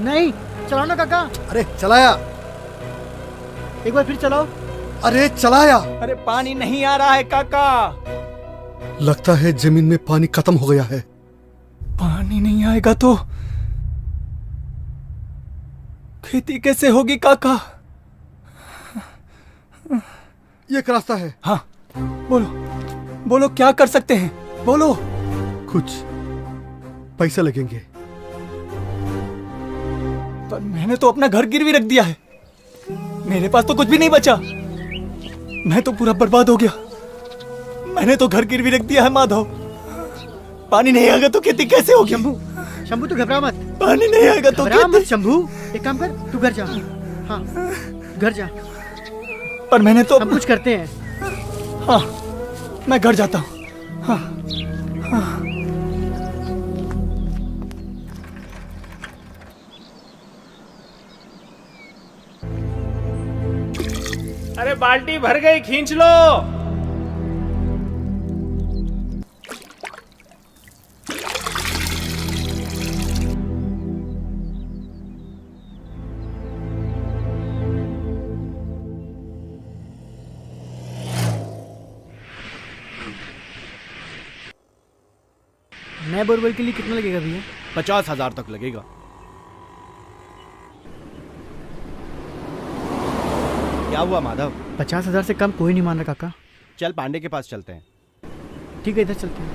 नहीं, चलाओ ना काका। अरे चलाया। एक बार फिर चलाओ। अरे चलाया। अरे पानी नहीं आ रहा है काका। लगता है जमीन में पानी खत्म हो गया है। पानी नहीं आएगा तो खेती कैसे होगी काका? ये एक रास्ता है। हाँ बोलो, बोलो क्या कर सकते हैं, बोलो। कुछ पैसे लगेंगे। पर मैंने तो अपना घर गिरवी रख दिया है, मेरे पास तो कुछ भी नहीं बचा। मैं तो पूरा बर्बाद हो गया। मैंने तो घर गिरवी रख दिया है माधव। पानी नहीं आएगा तो खेती कैसे होगी? शंभू, शंभू तू घबरा मत। पानी नहीं आएगा तो घबरा मत शंभू। एक काम कर, तू घर जा। हाँ घर जा। पर मैंने तो हम कुछ करते हैं। हाँ मैं घर जाता हूँ। हाँ हाँ अरे बाल्टी भर गई, खींच लो। नए बोरवेल के लिए कितना लगेगा भैया? 50,000 तक लगेगा। क्या हुआ माधव? 50,000 से कम कोई नहीं मान रहा काका। चल पांडे के पास चलते हैं। ठीक है, इधर चलते हैं।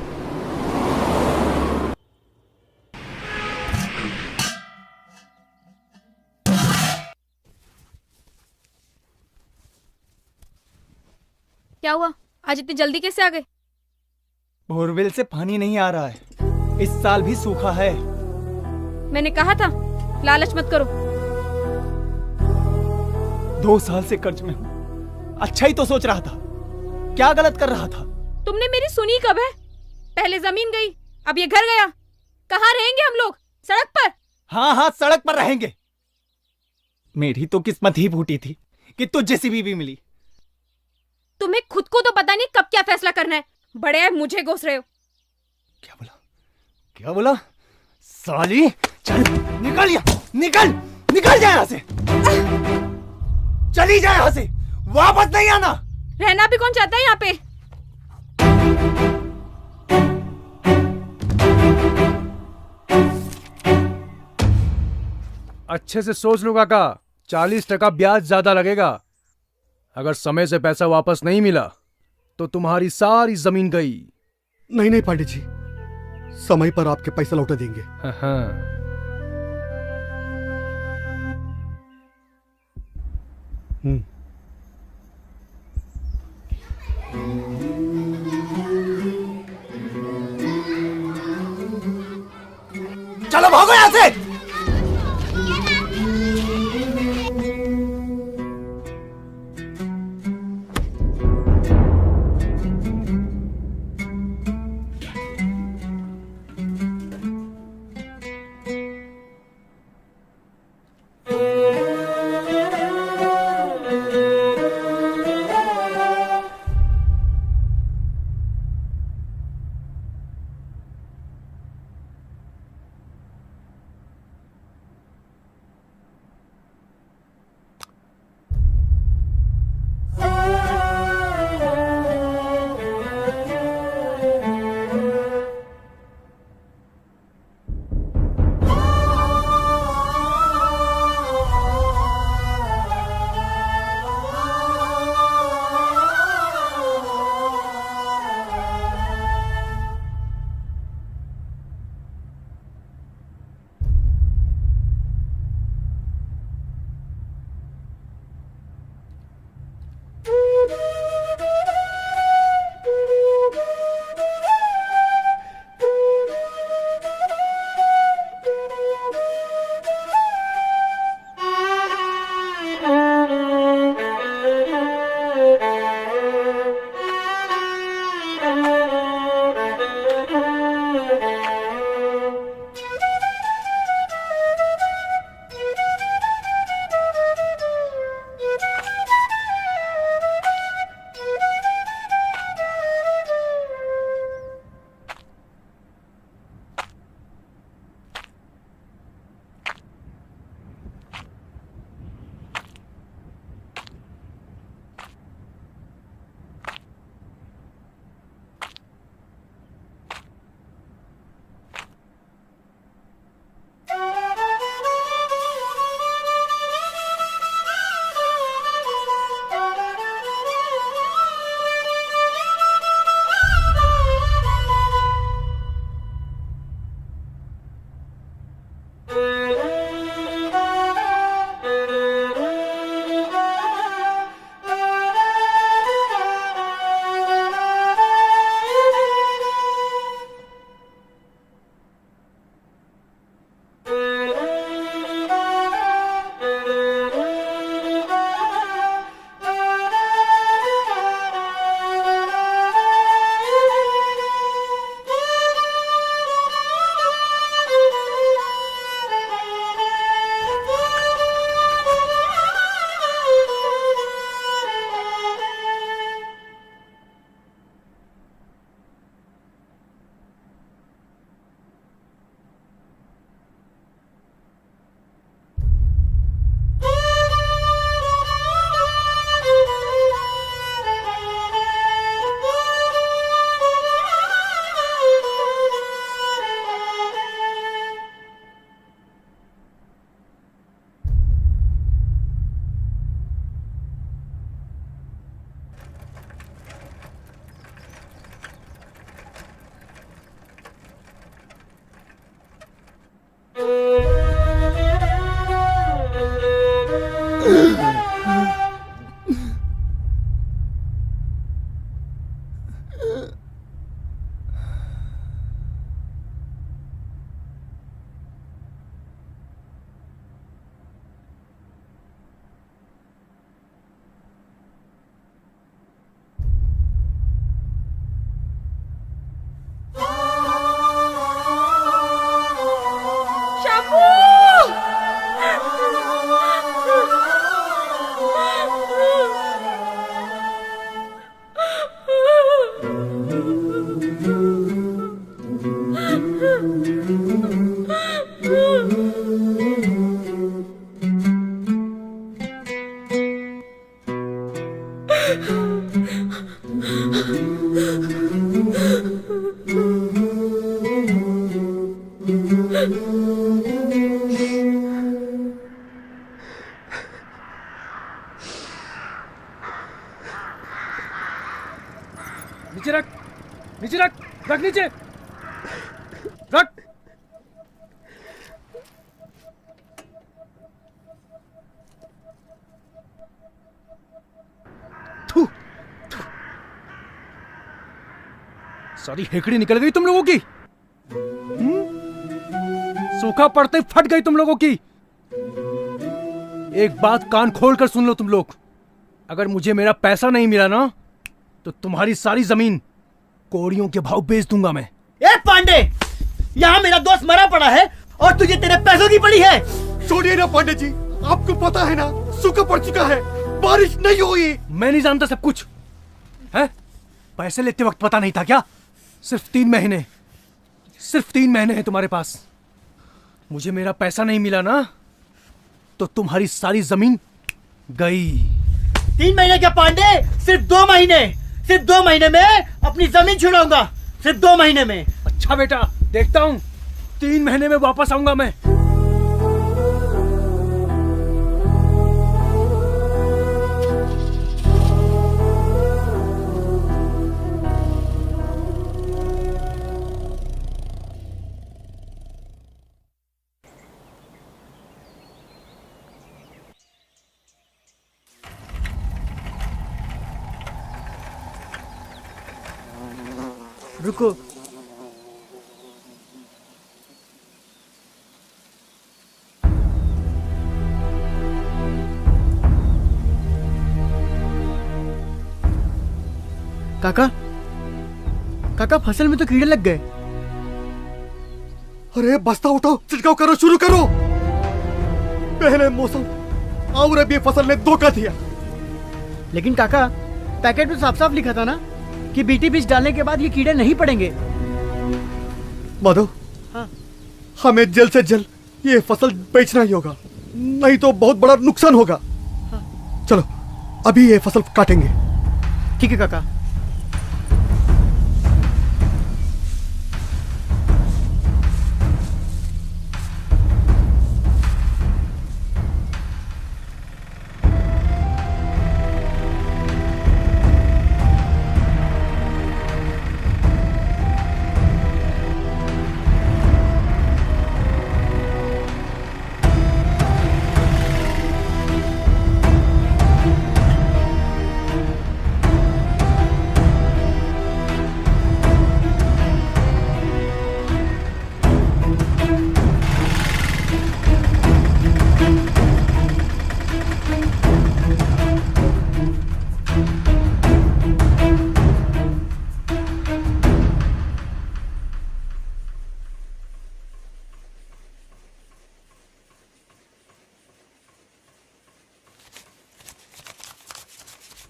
क्या हुआ? आज इतनी जल्दी कैसे आ गए? बोरवेल से पानी नहीं आ रहा है, इस साल भी सूखा है। मैंने कहा था लालच मत करो। 2 साल से कर्ज में हूँ। अच्छा ही तो सोच रहा था, क्या गलत कर रहा था? तुमने मेरी सुनी कब है? पहले जमीन गई, अब ये घर गया। कहाँ रहेंगे हम लोग? सड़क पर? हाँ हाँ सड़क पर रहेंगे। मेरी तो किस्मत ही फूटी थी कि तुझ जैसी बीवी मिली। तुम्हें खुद को तो पता नहीं कब क्या फैसला करना है, बड़े है मुझे घोष रहे हो। क्या बोला? साली चल निकल यहाँ, निकल जा यहाँ से। चली जा यहाँ से, वापस नहीं आना। रहना भी कौन चाहता है यहाँ पे? अच्छे से सोच लो काका, 40% ब्याज ज्यादा लगेगा। अगर समय से पैसा वापस नहीं मिला तो तुम्हारी सारी जमीन गई। नहीं नहीं पांडे जी, समय पर आपके पैसा लौटा देंगे। हाँ। चलो भागो यहाँ से। नीचे रख, नीचे रख, रख नीचे, रख। थू, थू। सारी हेकड़ी निकल गई तुम लोगों की। सूखा पड़ते ही फट गई तुम लोगों की। एक बात कान खोल कर सुन लो तुम लोग, अगर मुझे मेरा पैसा नहीं मिला ना तो तुम्हारी सारी जमीन कोड़ियों के भाव बेच दूंगा मैं। ए पांडे, यहाँ मेरा दोस्त मरा पड़ा है और तुझे तेरे पैसों की पड़ी है। छोड़िए ना पांडे जी, आपको पता है ना सूखा पड़ चुका है, बारिश नहीं हुई। मैं नहीं जानता सब कुछ है? पैसे लेते वक्त पता नहीं था क्या? सिर्फ 3 महीने, सिर्फ 3 महीने हैं तुम्हारे पास। मुझे मेरा पैसा नहीं मिला ना तो तुम्हारी सारी जमीन गई। 3 महीने क्या पांडे, सिर्फ 2 महीने। सिर्फ 2 महीने में अपनी जमीन छुड़ाऊंगा, सिर्फ 2 महीने में। अच्छा बेटा, देखता हूँ 3 महीने में वापस आऊंगा मैं। रुको, काका, काका फसल में तो कीड़े लग गए। अरे बस्ता उठाओ, छिड़काव करो, शुरू करो। पहले मौसम और अब ये फसल ने धोखा दिया। लेकिन काका, पैकेट में साफ साफ लिखा था ना कि बीटी बीज डालने के बाद ये कीड़े नहीं पड़ेंगे। माधव, हाँ। हमें जल्द से जल्द ये फसल बेचना ही होगा, नहीं तो बहुत बड़ा नुकसान होगा। हाँ। चलो अभी ये फसल काटेंगे। ठीक है काका।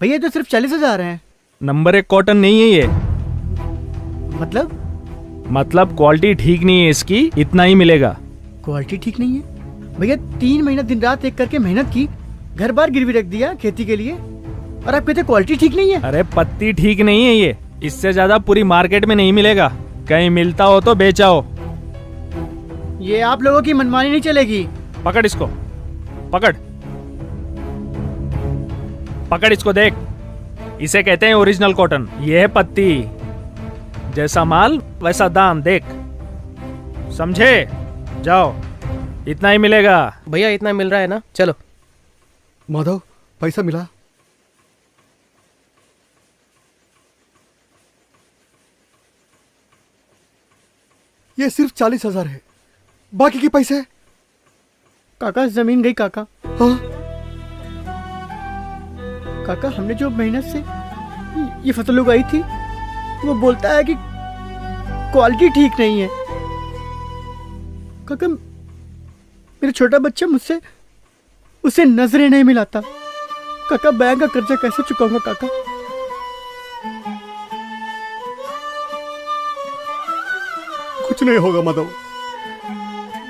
भैया तो सिर्फ 40,000 हैं। नंबर 1 कॉटन नहीं है ये। मतलब क्वालिटी ठीक नहीं है इसकी, इतना ही मिलेगा। क्वालिटी ठीक नहीं है भैया? 3 महीना दिन रात एक करके मेहनत की, घर बार गिरवी रख दिया खेती के लिए, और आप कहते क्वालिटी ठीक नहीं है? अरे पत्ती ठीक नहीं है ये, इससे ज्यादा पूरी मार्केट में नहीं मिलेगा। कहीं मिलता हो तो बेचाओ। ये आप लोगों की मनमानी नहीं चलेगी। पकड़ इसको, पकड़ पकड़ इसको, देख, इसे कहते हैं ओरिजिनल कॉटन। ये है पत्ती, जैसा माल वैसा दाम, देख, समझे? जाओ, इतना ही मिलेगा। भैया इतना मिल रहा है ना, चलो। माधव, पैसा मिला? ये सिर्फ 40,000 है, बाकी के पैसे? काका जमीन गई काका। हाँ? काका, हमने जो मेहनत से ये फसल उगाई थी, वो बोलता है कि क्वालिटी ठीक नहीं है। काका, मेरा छोटा बच्चा मुझसे उसे नजरें नहीं मिलाता। काका बैंक का कर्जा कैसे चुकाऊंगा काका? कुछ नहीं होगा माधव,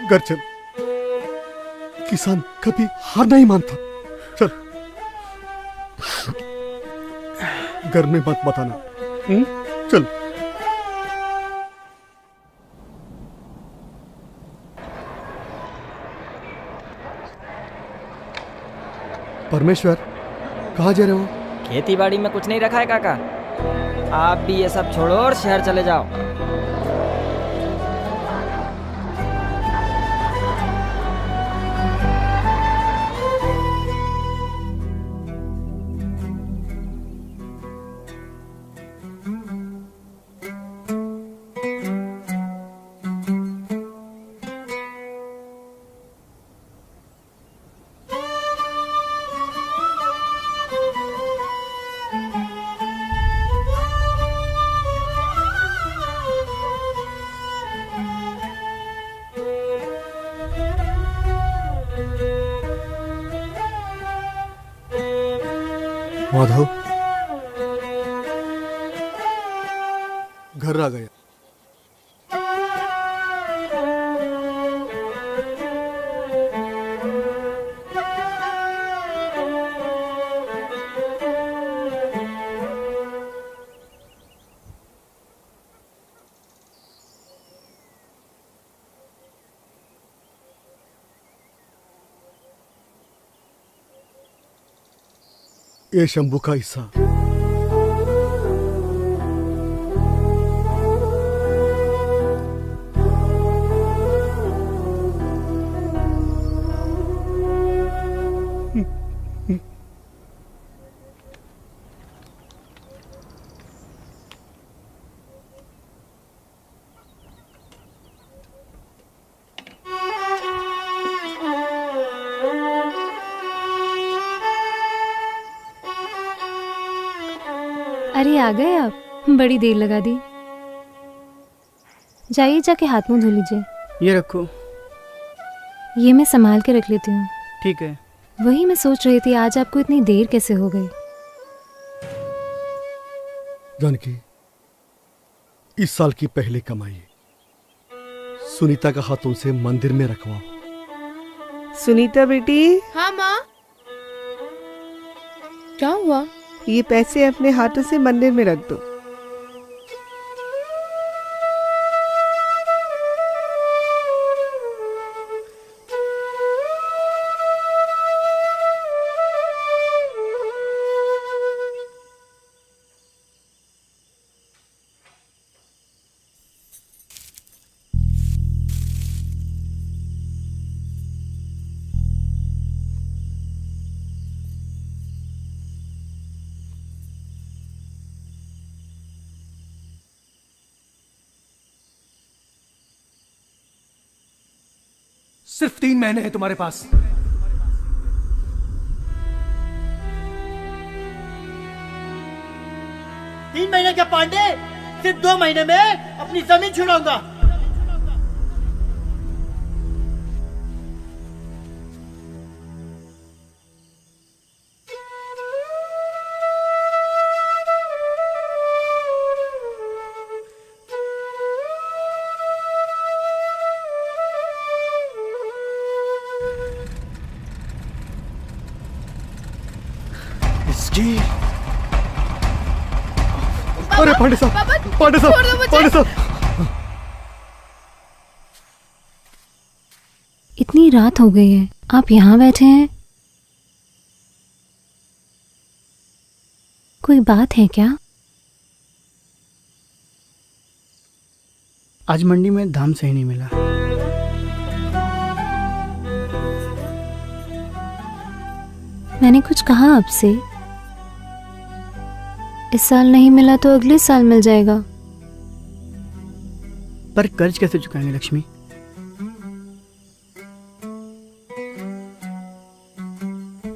घर चल। किसान कभी हार नहीं मानता। चल घर में मत बताना। चल। परमेश्वर, कहाँ जा रहे हो? खेती बाड़ी में कुछ नहीं रखा है काका। आप भी ये सब छोड़ो और शहर चले जाओ। माधव, घर आ गया। ये शंभू का हिस्सा। अरे आ गए आप, बड़ी देर लगा दी। जाइए जाके हाथ मुंह धो लीजिए। ये रखो। ये मैं संभाल के रख लेती हूँ। ठीक है। वही मैं सोच रही थी आज आपको इतनी देर कैसे हो गई। जानकी, इस साल की पहली कमाई सुनीता का हाथों से मंदिर में रखवाओ। सुनीता बेटी। हाँ माँ। क्या हुआ? ये पैसे अपने हाथों से मंदिर में रख दो। सिर्फ 3 महीने हैं तुम्हारे पास। 3 महीने क्या पांडे, सिर्फ 2 महीने में अपनी जमीन छुड़ाऊंगा। अरे पांडे साहब, पांडे साहब, पांडे साहब। इतनी रात हो गई है, आप यहाँ बैठे हैं? कोई बात है क्या? आज मंडी में दाम सही नहीं मिला। मैंने कुछ कहा आपसे? इस साल नहीं मिला तो अगले साल मिल जाएगा। पर कर्ज कैसे चुकाएंगे लक्ष्मी?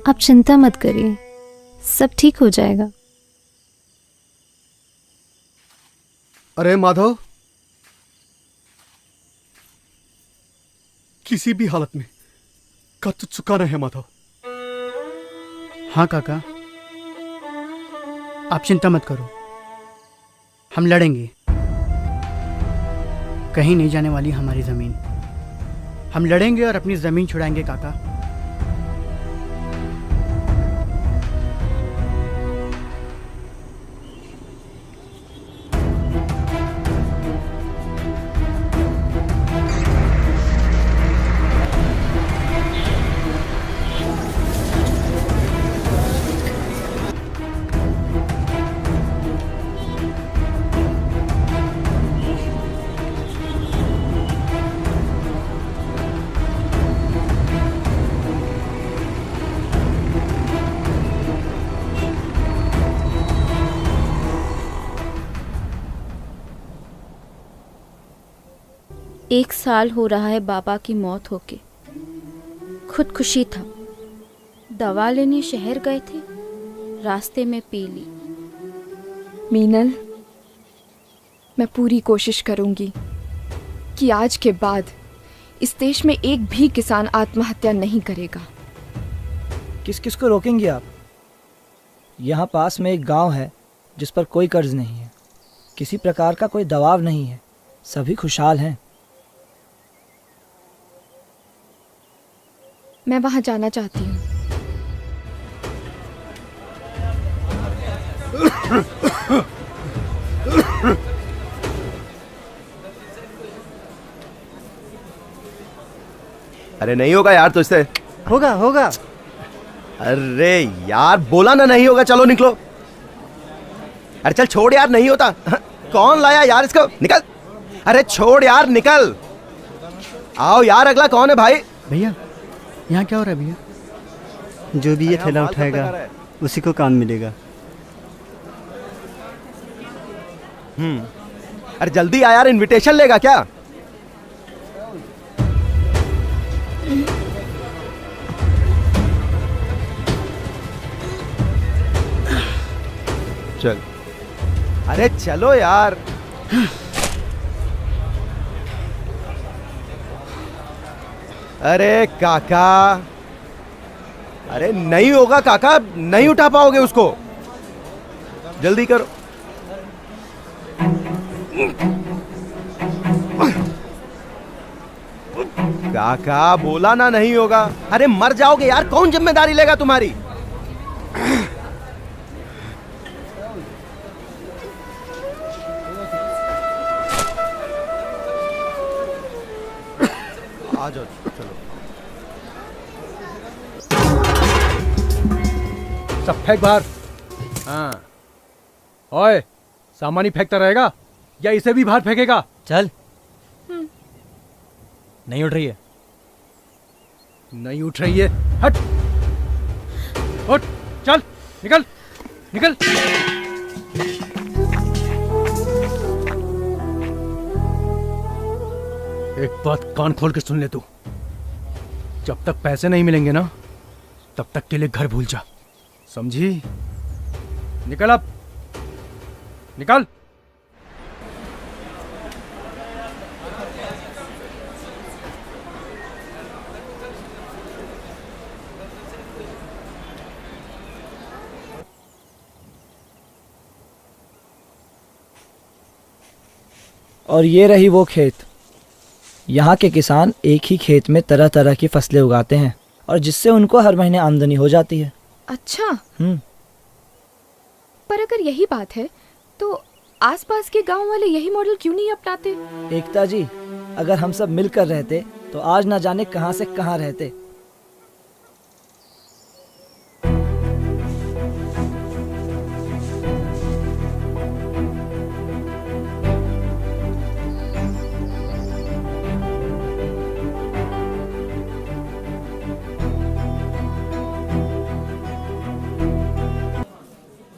आप चिंता मत करिए, सब ठीक हो जाएगा। अरे माधव, किसी भी हालत में का तो चुकाना है माधव। हाँ काका, आप चिंता मत करो, हम लड़ेंगे। कहीं नहीं जाने वाली हमारी जमीन। हम लड़ेंगे और अपनी जमीन छुड़ाएंगे काका। एक साल हो रहा है बाबा की मौत होके। खुदकुशी था। दवा लेने शहर गए थे, रास्ते में पी ली। मीनल, मैं पूरी कोशिश करूंगी कि आज के बाद इस देश में एक भी किसान आत्महत्या नहीं करेगा। किस किस को रोकेंगे आप? यहाँ पास में एक गांव है जिस पर कोई कर्ज नहीं है, किसी प्रकार का कोई दबाव नहीं है, सभी खुशहाल हैं। मैं वहां जाना चाहती हूँ। अरे नहीं होगा यार तुझसे। होगा होगा। अरे यार बोला ना नहीं होगा, चलो निकलो। अरे चल छोड़ यार, नहीं होता। कौन लाया यार इसको, निकल। अरे छोड़ यार, निकल। आओ यार, अगला कौन है भाई? भैया यहाँ क्या हो रहा है भैया? जो भी ये थैला उठाएगा उसी को काम मिलेगा। अरे जल्दी आ यार, इनविटेशन लेगा क्या? चल। अरे चलो यार। अरे काका, अरे नहीं होगा काका, नहीं उठा पाओगे उसको, जल्दी करो। काका बोला ना नहीं होगा। अरे मर जाओगे यार, कौन जिम्मेदारी लेगा तुम्हारी? आ जाओ, चलो। सब फेंक बाहर। हाँ, ओए, सामान ही फेंकता रहेगा या इसे भी बाहर फेंकेगा? चल। नहीं उठ रही है। नहीं उठ रही है, हट। उठ, चल, निकल, निकल। एक बात कान खोल के सुन ले तू, जब तक पैसे नहीं मिलेंगे ना, तब तक के लिए घर भूल जा, समझी? निकल अब, निकल। और ये रही वो खेत। यहाँ के किसान एक ही खेत में तरह तरह की फसलें उगाते हैं और जिससे उनको हर महीने आमदनी हो जाती है। अच्छा। पर अगर यही बात है तो आसपास के गांव वाले यही मॉडल क्यों नहीं अपनाते? एकता जी, अगर हम सब मिलकर रहते तो आज ना जाने कहां से कहां रहते।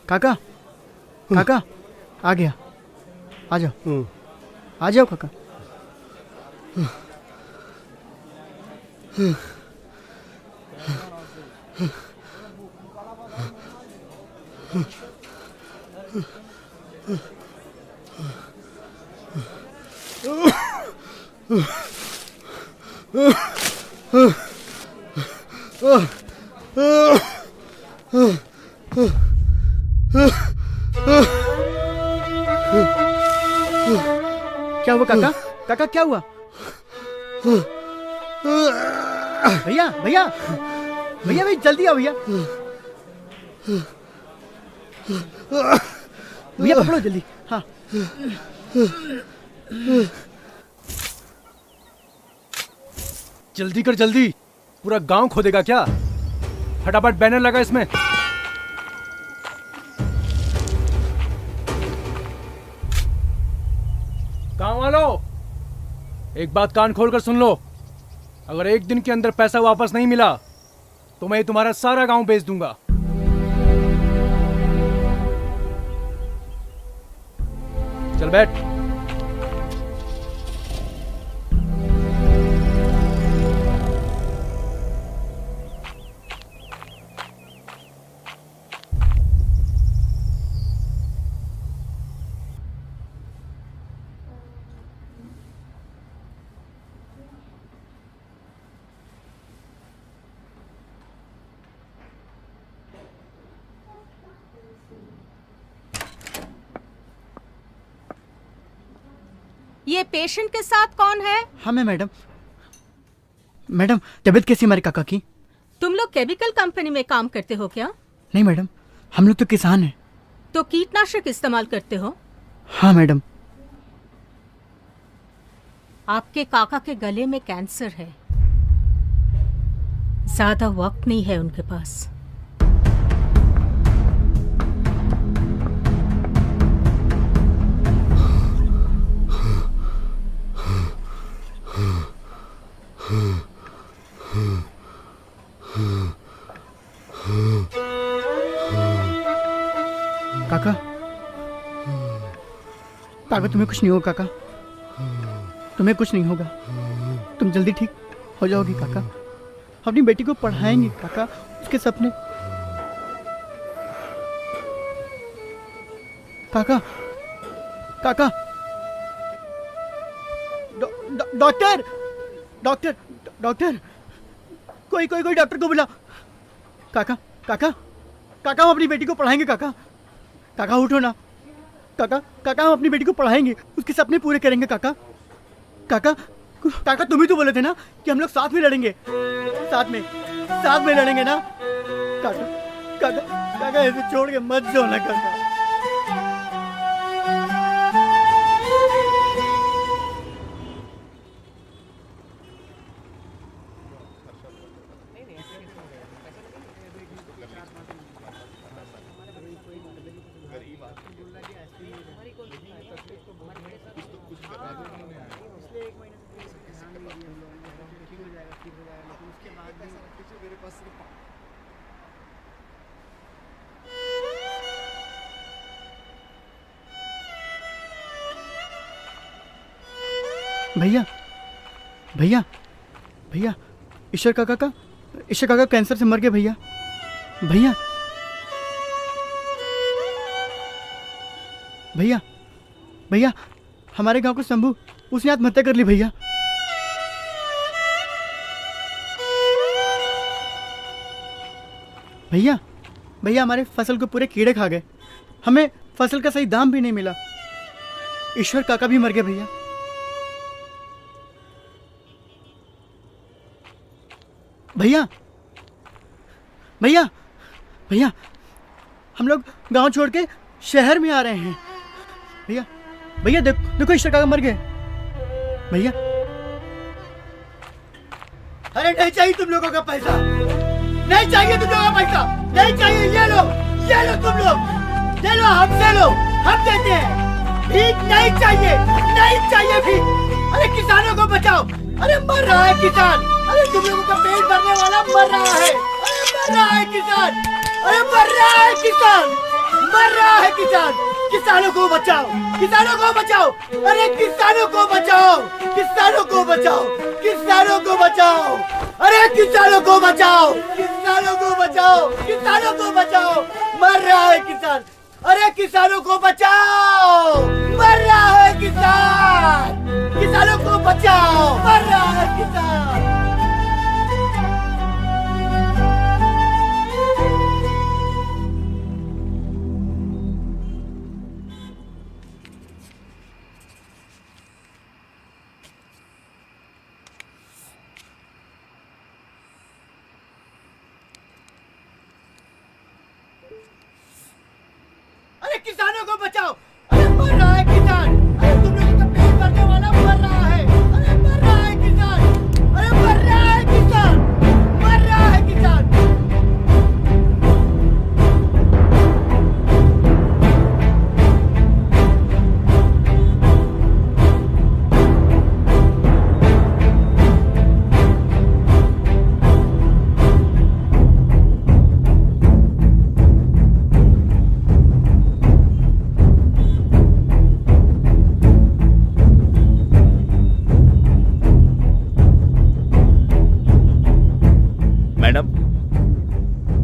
काका, काका, आ गया। आ जाओ, आ जाओ काका। क्या हुआ काका? काका क्या हुआ? भैया भैया भैया भाई जल्दी आओ भैया। भैया पकड़ो जल्दी। हाँ जल्दी कर जल्दी, पूरा गांव खोदेगा क्या? फटाफट बैनर लगा इसमें। गांव वालों, एक बात कान खोलकर सुन लो, अगर एक दिन के अंदर पैसा वापस नहीं मिला तो मैं तुम्हारा सारा गांव बेच दूंगा। चल बैठ। ये पेशेंट के साथ कौन है? हाँ मैं मैडम। मैडम तबीयत कैसी हमारे काका की? तुम लोग केमिकल कंपनी में काम करते हो क्या? नहीं मैडम, हम लोग तो किसान हैं। तो कीटनाशक इस्तेमाल करते हो? हाँ मैडम। आपके काका के गले में कैंसर है, ज्यादा वक्त नहीं है उनके पास। काका काका तुम्हें कुछ नहीं होगा काका, तुम्हें कुछ नहीं होगा, तुम जल्दी ठीक हो जाओगी काका। अपनी बेटी को पढ़ाएंगे काका, उसके सपने। काका काका डॉक्टर डॉक्टर डॉक्टर कोई कोई कोई डॉक्टर को बुला। काका काका काका हम अपनी बेटी को पढ़ाएंगे काका। काका उठो ना काका, काका हम अपनी बेटी को पढ़ाएंगे, उसके सपने पूरे करेंगे काका। काका काका तुम ही तो बोले थे ना कि हम लोग साथ में लड़ेंगे, साथ में लड़ेंगे ना काका। काका काका ऐसे छोड़ के मत जाओ ना काका। भैया भैया भैया ईश्वर काका कैंसर से मर गए भैया। भैया भैया भैया हमारे गांव को शंभू, उसने आत्महत्या कर ली भैया। भैया भैया हमारे फसल को पूरे कीड़े खा गए, हमें फसल का सही दाम भी नहीं मिला। ईश्वर काका भी मर गए भैया। भैया भैया भैया हम लोग गांव छोड़ के शहर में आ रहे हैं भैया। भैया देखो ईश्वर काका मर गए भैया। अरे नहीं चाहिए तुम लोगों का पैसा, नहीं चाहिए तुम लोगों का पैसा, नहीं चाहिए। ये लो तुम लोग, ये लो हमसे लो, हम देते हैं। भीख नहीं चाहिए, नहीं चाहिए भीख। अरे किसानों को बचाओ, अरे मर रहा है किसान, अरे तुम लोगों का पेट भरने वाला मर रहा है, अरे मर रहा है किसान, अरे मर रहा है किसान, मर रहा है किसान। किसानों को बचाओ, किसानों को बचाओ, अरे किसानों को बचाओ, किसानों को बचाओ, किसानों को बचाओ, अरे किसानों को बचाओ, किसानों को बचाओ, किसानों को बचाओ, मर रहा है किसान, अरे किसानों को बचाओ, मर रहा है किसान, किसानों को बचाओ, मर रहा है किसान। लोगों को बचाओ। अरे मर रहा है किसान, अरे तुम लोगों का पेट भरने वाला मर रहा है। अरे मर रहा है किसान, अरे मर रहा है किसान, मर रहा है किसान। मैडम,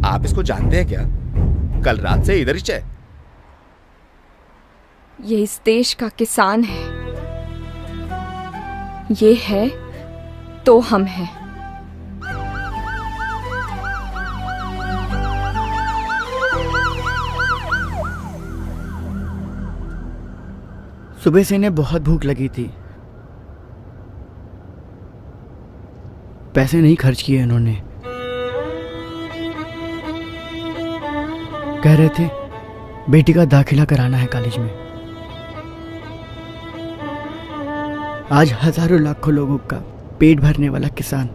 आप इसको जानते हैं क्या? कल रात से इधर ही है। ये इस देश का किसान है। ये है तो हम हैं। सुबह से इन्हें बहुत भूख लगी थी। पैसे नहीं खर्च किए इन्होंने। कह रहे थे बेटी का दाखिला कराना है कॉलेज में। आज हजारों लाखों लोगों का पेट भरने वाला किसान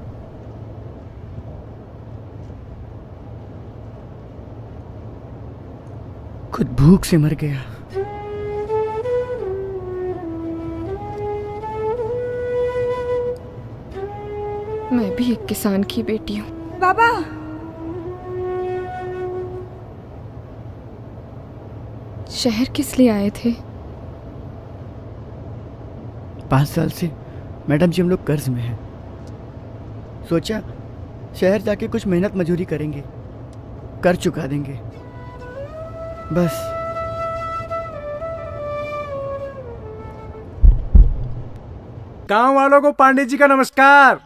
खुद भूख से मर गया। मैं भी एक किसान की बेटी हूँ। बाबा शहर किस लिए आए थे? 5 साल से मैडम जी हम लोग कर्ज में हैं। सोचा शहर जाके कुछ मेहनत मजदूरी करेंगे, कर चुका देंगे बस। गांव वालों को पांडे जी का नमस्कार।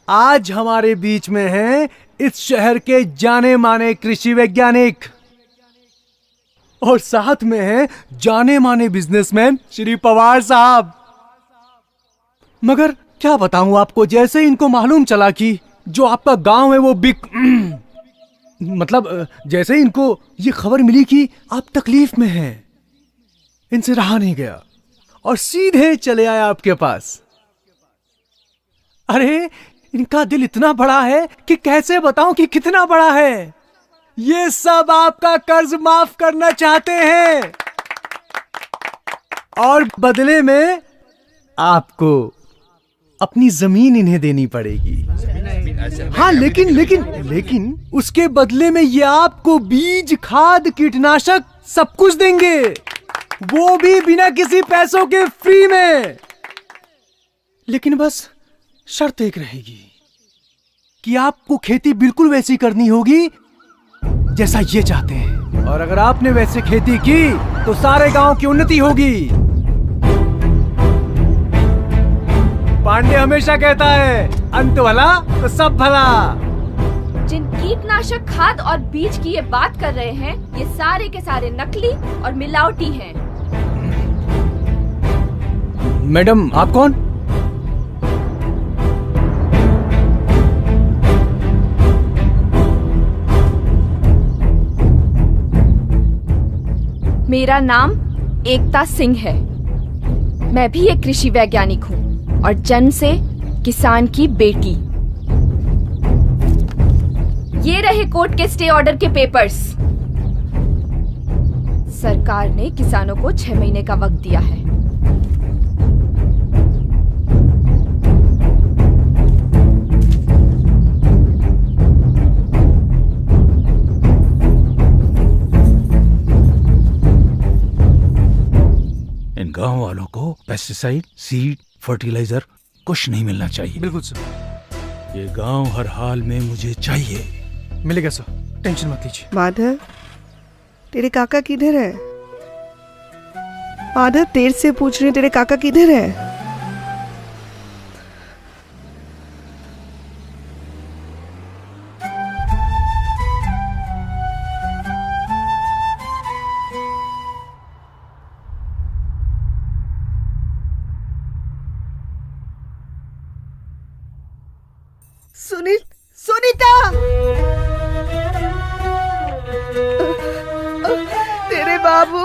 आज हमारे बीच में हैं इस शहर के जाने माने कृषि वैज्ञानिक और साथ में हैं जाने माने बिजनेसमैन श्री पवार साहब। मगर क्या बताऊं आपको, जैसे इनको मालूम चला कि जो आपका गांव है वो मतलब जैसे इनको ये खबर मिली कि आप तकलीफ में हैं, इनसे रहा नहीं गया और सीधे चले आए आपके पास। अरे इनका दिल इतना बड़ा है कि कैसे बताऊं कि कितना बड़ा है। ये सब आपका कर्ज माफ करना चाहते हैं और बदले में आपको अपनी जमीन इन्हें देनी पड़ेगी। हाँ, लेकिन उसके बदले में ये आपको बीज, खाद, कीटनाशक सब कुछ देंगे, वो भी बिना किसी पैसों के फ्री में। लेकिन बस शर्त एक रहेगी कि आपको खेती बिल्कुल वैसी करनी होगी जैसा ये चाहते हैं, और अगर आपने वैसे खेती की तो सारे गांव की उन्नति होगी। पांडे हमेशा कहता है अंत भला तो सब भला। जिन कीटनाशक, खाद और बीज की ये बात कर रहे हैं, ये सारे के सारे नकली और मिलावटी हैं। मैडम आप कौन? मेरा नाम एकता सिंह है। मैं भी एक कृषि वैज्ञानिक हूँ और जन्म से किसान की बेटी। ये रहे कोर्ट के स्टे ऑर्डर के पेपर्स। सरकार ने किसानों को 6 महीने का वक्त दिया है। इन गांव वालों को पेस्टिसाइड, सीड, फर्टिलाइजर कुछ नहीं मिलना चाहिए। बिल्कुल सर। ये गांव हर हाल में मुझे चाहिए। मिलेगा सर, टेंशन मत लीजिए। माधव, तेरे काका किधर है? माधव, तेरे से पूछ रहे तेरे काका किधर है? सुनीता, तेरे बाबू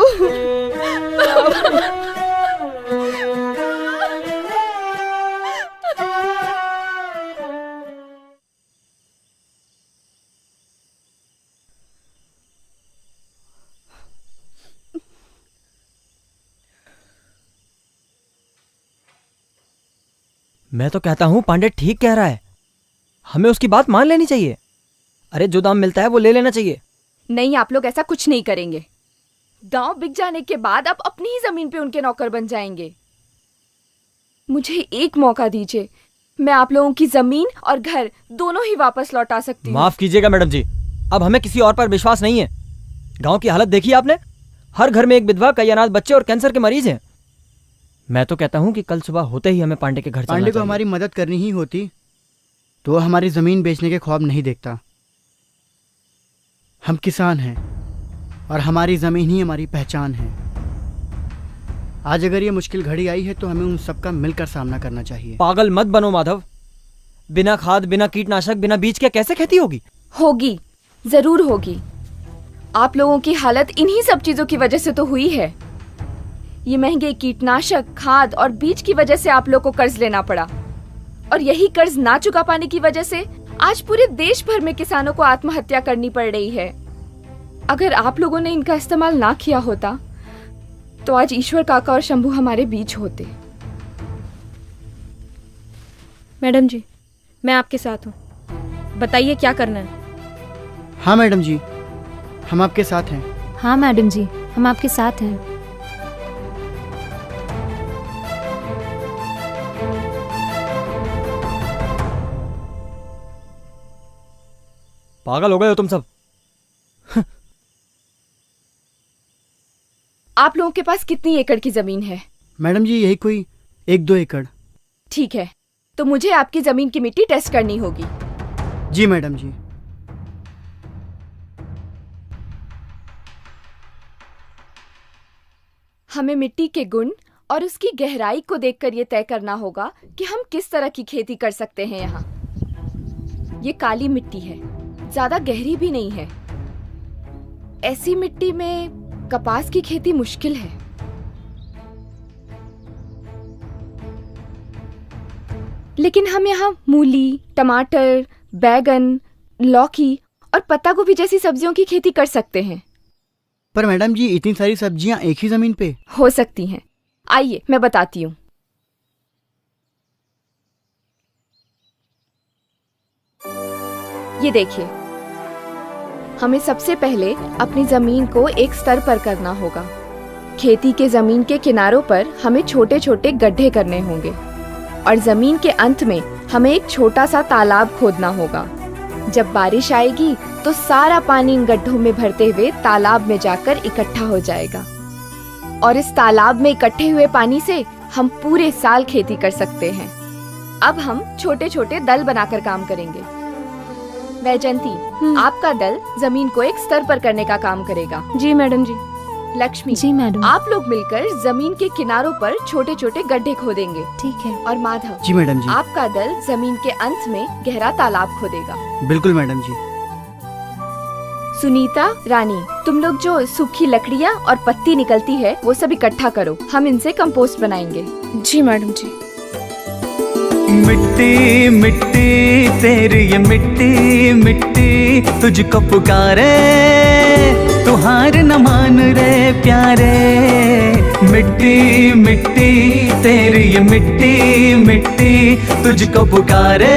मैं तो कहता हूँ पांडे ठीक कह रहा है, हमें उसकी बात मान लेनी चाहिए। अरे जो दाम मिलता है वो ले लेना चाहिए। नहीं, आप लोग ऐसा कुछ नहीं करेंगे। गांव बिक जाने के बाद आप अपनी ही जमीन पे उनके नौकर बन जाएंगे। मुझे एक मौका दीजिए, मैं आप लोगों की जमीन और घर दोनों ही वापस लौटा सकती हूँ। माफ कीजिएगा मैडम जी, अब हमें किसी और पर विश्वास नहीं है। गांव की हालत देखी आपने, हर घर में एक विधवा, कई अनाथ बच्चे और कैंसर के मरीज हैं। मैं तो कहता हूँ कि कल सुबह होते ही हमें पांडे के घर चलना पांडे को हमारी मदद करनी ही होती तो वो हमारी जमीन बेचने के ख्वाब नहीं देखता। हम किसान हैं और हमारी जमीन ही हमारी पहचान है। आज अगर ये मुश्किल घड़ी आई है तो हमें उन सबका मिलकर सामना करना चाहिए। पागल मत बनो माधव, बिना खाद, बिना कीटनाशक, बिना बीज के कैसे खेती होगी? होगी, जरूर होगी। आप लोगों की हालत इन्हीं सब चीजों की वजह से तो हुई है। ये महंगे कीटनाशक, खाद और बीज की वजह से आप लोग को कर्ज लेना पड़ा, और यही कर्ज ना चुका पाने की वजह से आज पूरे देश भर में किसानों को आत्महत्या करनी पड़ रही है। अगर आप लोगों ने इनका इस्तेमाल ना किया होता तो आज ईश्वर काका और शंभू हमारे बीच होते। मैडम जी, मैं आपके साथ हूँ, बताइए क्या करना है। हाँ मैडम जी, हम आपके साथ हैं। हाँ मैडम जी, हम आपके साथ हैं। पागल हो गए हो तुम सब। आप लोगों के पास कितनी एकड़ की जमीन है? मैडम जी यही कोई 1-2 एकड़। ठीक है, तो मुझे आपकी जमीन की मिट्टी टेस्ट करनी होगी। जी मैडम जी। हमें मिट्टी के गुण और उसकी गहराई को देखकर यह तय करना होगा कि हम किस तरह की खेती कर सकते हैं। यहाँ ये काली मिट्टी है, ज्यादा गहरी भी नहीं है। ऐसी मिट्टी में कपास की खेती मुश्किल है। लेकिन हम यहाँ मूली, टमाटर, बैगन, लौकी और पत्ता गोभी जैसी सब्जियों की खेती कर सकते हैं। पर मैडम जी इतनी सारी सब्जियां एक ही जमीन पे हो सकती हैं। आइए मैं बताती हूँ। ये देखिए, हमें सबसे पहले अपनी जमीन को एक स्तर पर करना होगा। खेती के जमीन के किनारों पर हमें छोटे छोटे गड्ढे करने होंगे और जमीन के अंत में हमें एक छोटा सा तालाब खोदना होगा। जब बारिश आएगी तो सारा पानी इन गड्ढों में भरते हुए तालाब में जाकर इकट्ठा हो जाएगा और इस तालाब में इकट्ठे हुए पानी से हम पूरे साल खेती कर सकते हैं। अब हम छोटे छोटे दल बनाकर काम करेंगे। वैजयंती, आपका दल जमीन को एक स्तर पर करने का काम करेगा। जी मैडम जी। लक्ष्मी जी मैडम। आप लोग मिलकर जमीन के किनारों पर छोटे छोटे गड्ढे खोदेंगे। ठीक है। और माधव जी मैडम जी। आपका दल जमीन के अंत में गहरा तालाब खोदेगा। बिल्कुल मैडम जी। सुनीता, रानी, तुम लोग जो सूखी लकड़ियाँ और पत्ती निकलती है वो सब इकट्ठा करो, हम इनसे कंपोस्ट बनाएंगे। जी मैडम जी। मिट्टी मिट्टी तेरी ये मिट्टी मिट्टी तुझको पुकारे, तू हार न मान रे प्यारे। मिट्टी मिट्टी तेरी ये मिट्टी मिट्टी तुझको पुकारे,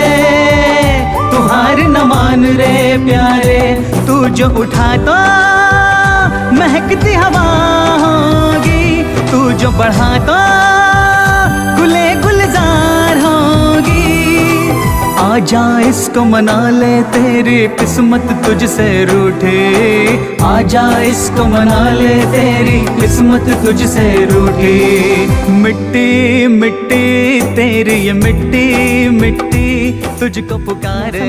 तू हार न मान रे प्यारे। तू जो उठा तो महकती हवा होगी, तू जो बढ़ा तो गुले गुलजार होगी। आजा इसको मना ले तेरी किस्मत तुझसे रूठे, आजा इसको मना ले तेरी किस्मत तुझसे रूठे। मिट्टी मिट्टी तेरी ये मिट्टी मिट्टी तुझको पुकारे।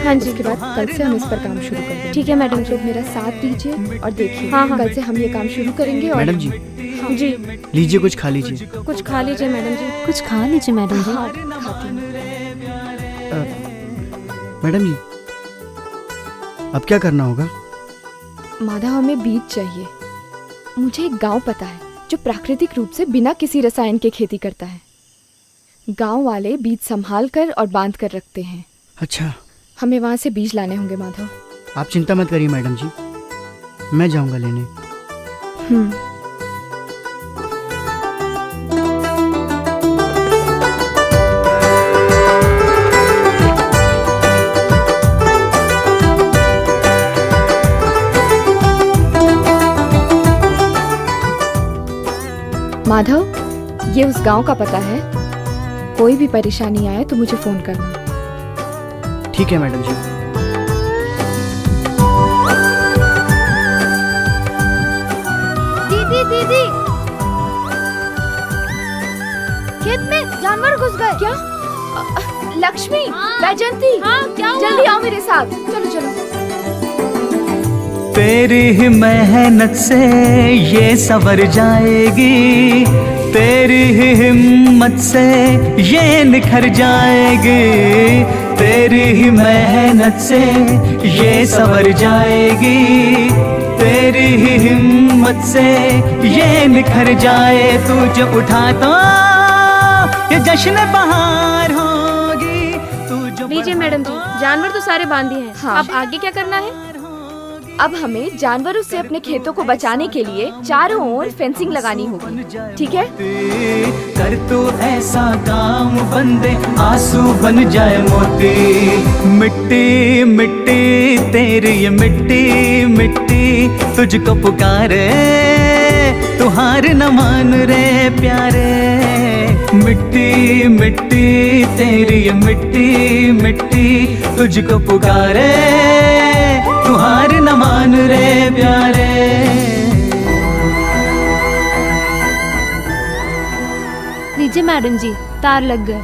हाँ जी, इसके बाद कल से हम इस पर काम शुरू करेंगे। ठीक है मैडम जी, मेरा साथ दीजिए और देखिए। हाँ, कल से हम ये काम शुरू करेंगे। और मैडम जी जी लीजिए, कुछ खा लीजिए। कुछ खा लीजिए मैडम जी। कुछ खा लीजिए मैडम जी। हाँ, खाती हूँ। मैडम जी अब क्या करना होगा? माधव, हमें बीज चाहिए। मुझे एक गांव पता है जो प्राकृतिक रूप से बिना किसी रसायन के खेती करता है। गांव वाले बीज संभाल कर और बांध कर रखते हैं। अच्छा, हमें वहां से बीज लाने होंगे माधव। आप चिंता मत करिए मैडम जी, मैं जाऊंगा लेने। माधव, ये उस गांव का पता है। कोई भी परेशानी आए तो मुझे फोन करना। ठीक है मैडम जी। दीदी दीदी, खेत में जानवर घुस गए। क्या? लक्ष्मी, वैजंती, क्या हुआ? जल्दी आओ मेरे साथ। चलो चलो। तेरी ही मेहनत से ये संवर जाएगी, तेरी ही हिम्मत से ये निखर जाएगी, तेरी ही मेहनत से ये संवर जाएगी, तेरी ही हिम्मत से ये निखर जाए। तू जो उठा तो ये जश्न बहार होगी। तू जो लीजिए मैडम जी, जानवर तो सारे बांधे हैं। हाँ। अब आगे क्या करना है? अब हमें जानवरों से अपने खेतों को बचाने के लिए चारों ओर फेंसिंग लगानी होगी, ठीक है? कर तू ऐसा काम बंदे आंसू बन जाए मोती। मिट्टी मिट्टी तेरी ये मिट्टी मिट्टी तुझको पुकारे, तू हार न मान रे प्यारे। मिट्टी मिट्टी तेरी ये मिट्टी मिट्टी तुझको पुकारे, तू हार न मान रे प्यारे। लीजिए मैडम जी, तार लग गए।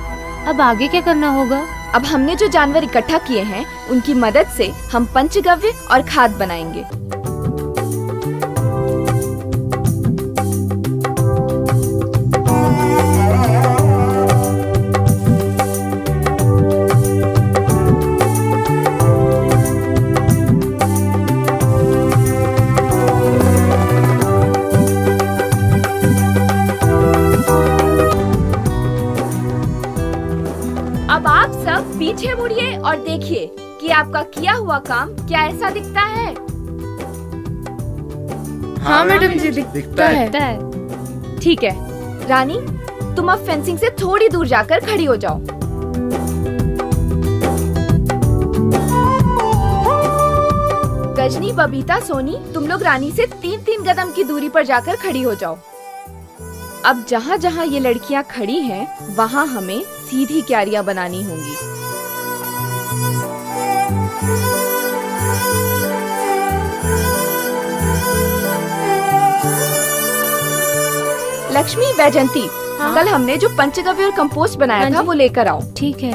अब आगे क्या करना होगा? अब हमने जो जानवर इकट्ठा किए हैं उनकी मदद से हम पंचगव्य और खाद बनाएंगे। अब आप सब पीछे मुड़िए और देखिए कि आपका किया हुआ काम क्या ऐसा दिखता है। हाँ मैडम जी, दिखता है। ठीक है रानी, तुम अब फेंसिंग से थोड़ी दूर जाकर खड़ी हो जाओ। गजनी, बबीता, सोनी, तुम लोग रानी से 3-3 कदम की दूरी पर जाकर खड़ी हो जाओ। अब जहाँ जहाँ ये लड़कियाँ खड़ी हैं, वहाँ हमें सीधी क्यारियाँ बनानी होंगी। लक्ष्मी, वैजंती, कल हमने जो पंचगव्य और कंपोस्ट बनाया था वो लेकर आओ। ठीक है।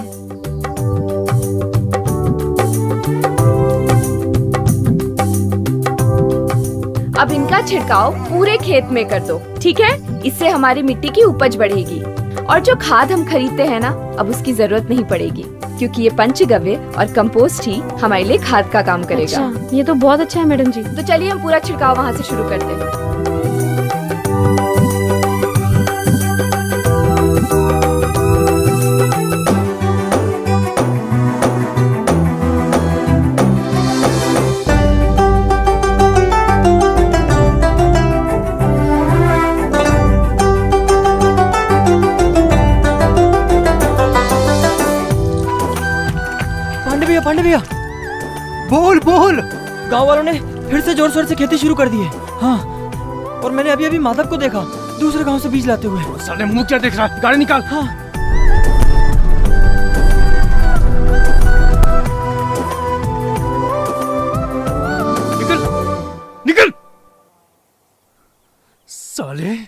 अब इनका छिड़काव पूरे खेत में कर दो, ठीक है? इससे हमारी मिट्टी की उपज बढ़ेगी। और जो खाद हम खरीदते हैं ना, अब उसकी जरूरत नहीं पड़ेगी, क्योंकि ये पंचगव्य और कंपोस्ट ही हमारे लिए खाद का काम करेगा। अच्छा, ये तो बहुत अच्छा है मैडम जी। तो चलिए हम पूरा छिड़काव वहाँ से शुरू करते हैं। पांडे भैया, बोल बोल। गांव वालों ने फिर से जोर शोर से खेती शुरू कर दी है। हाँ, और मैंने अभी अभी माधव को देखा दूसरे गांव से बीज लाते हुए। साले मुंह क्या देख रहा है? गाड़ी निकाल। हाँ। निकल निकल। साले,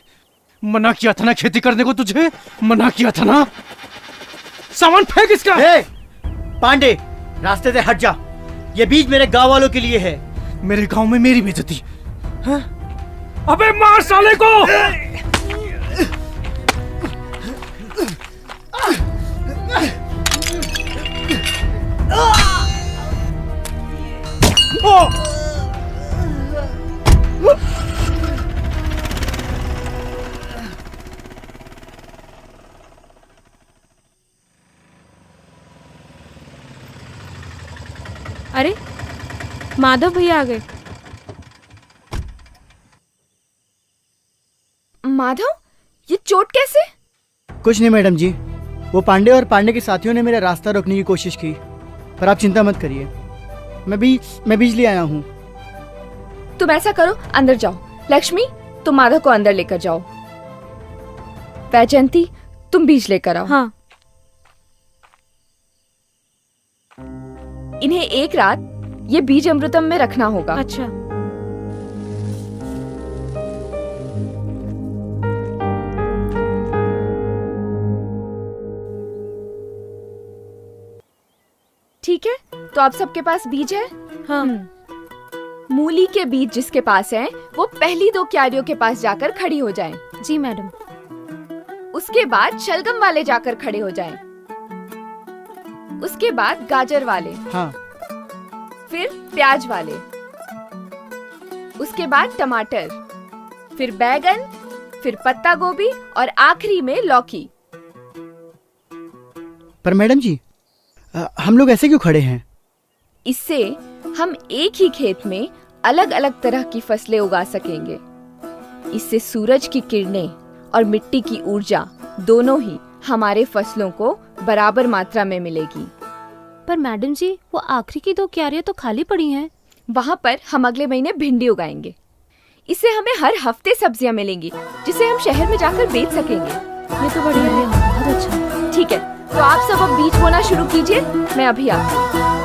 मना किया था ना खेती करने को, तुझे मना किया था ना। सामान फेंक इसका। पांडे, रास्ते से हट जा। ये बीज मेरे गांव वालों के लिए है। मेरे गांव में मेरी बेइज्जती। अबे मार साले को। अरे माधव भैया आ गए। माधव, ये चोट कैसे? कुछ नहीं मैडम जी, वो पांडे और पांडे के साथियों ने मेरा रास्ता रोकने की कोशिश की, पर आप चिंता मत करिए, मैं बीज ले आया हूँ। तुम ऐसा करो, अंदर जाओ। लक्ष्मी, तुम माधव को अंदर लेकर जाओ। वैजयंती, तुम बीज लेकर आओ। हाँ। इन्हें एक रात ये बीज अमृतम में रखना होगा। अच्छा। ठीक है, तो आप सबके पास बीज है? हाँ। मूली के बीज जिसके पास हैं, वो पहली 2 क्यारियों के पास जाकर खड़ी हो जाएं। जी मैडम। उसके बाद शलगम वाले जाकर खड़े हो जाएं। उसके बाद गाजर वाले। हाँ। फिर प्याज वाले। उसके बाद टमाटर, फिर बैगन, फिर पत्ता गोभी और आखिरी में लौकी। पर मैडम जी, हम लोग ऐसे क्यों खड़े हैं? इससे हम एक ही खेत में अलग अलग तरह की फसलें उगा सकेंगे। इससे सूरज की किरणें और मिट्टी की ऊर्जा दोनों ही हमारे फसलों को बराबर मात्रा में मिलेगी। पर मैडम जी, वो आखिरी की 2 क्यारियां तो खाली पड़ी हैं। वहाँ पर हम अगले महीने भिंडी उगाएंगे। इससे हमें हर हफ्ते सब्जियाँ मिलेंगी, जिसे हम शहर में जाकर बेच सकेंगे। ये तो बढ़िया है, बहुत अच्छा। ठीक है, तो आप सब अब बीज बोना शुरू कीजिए, मैं अभी आती हूँ।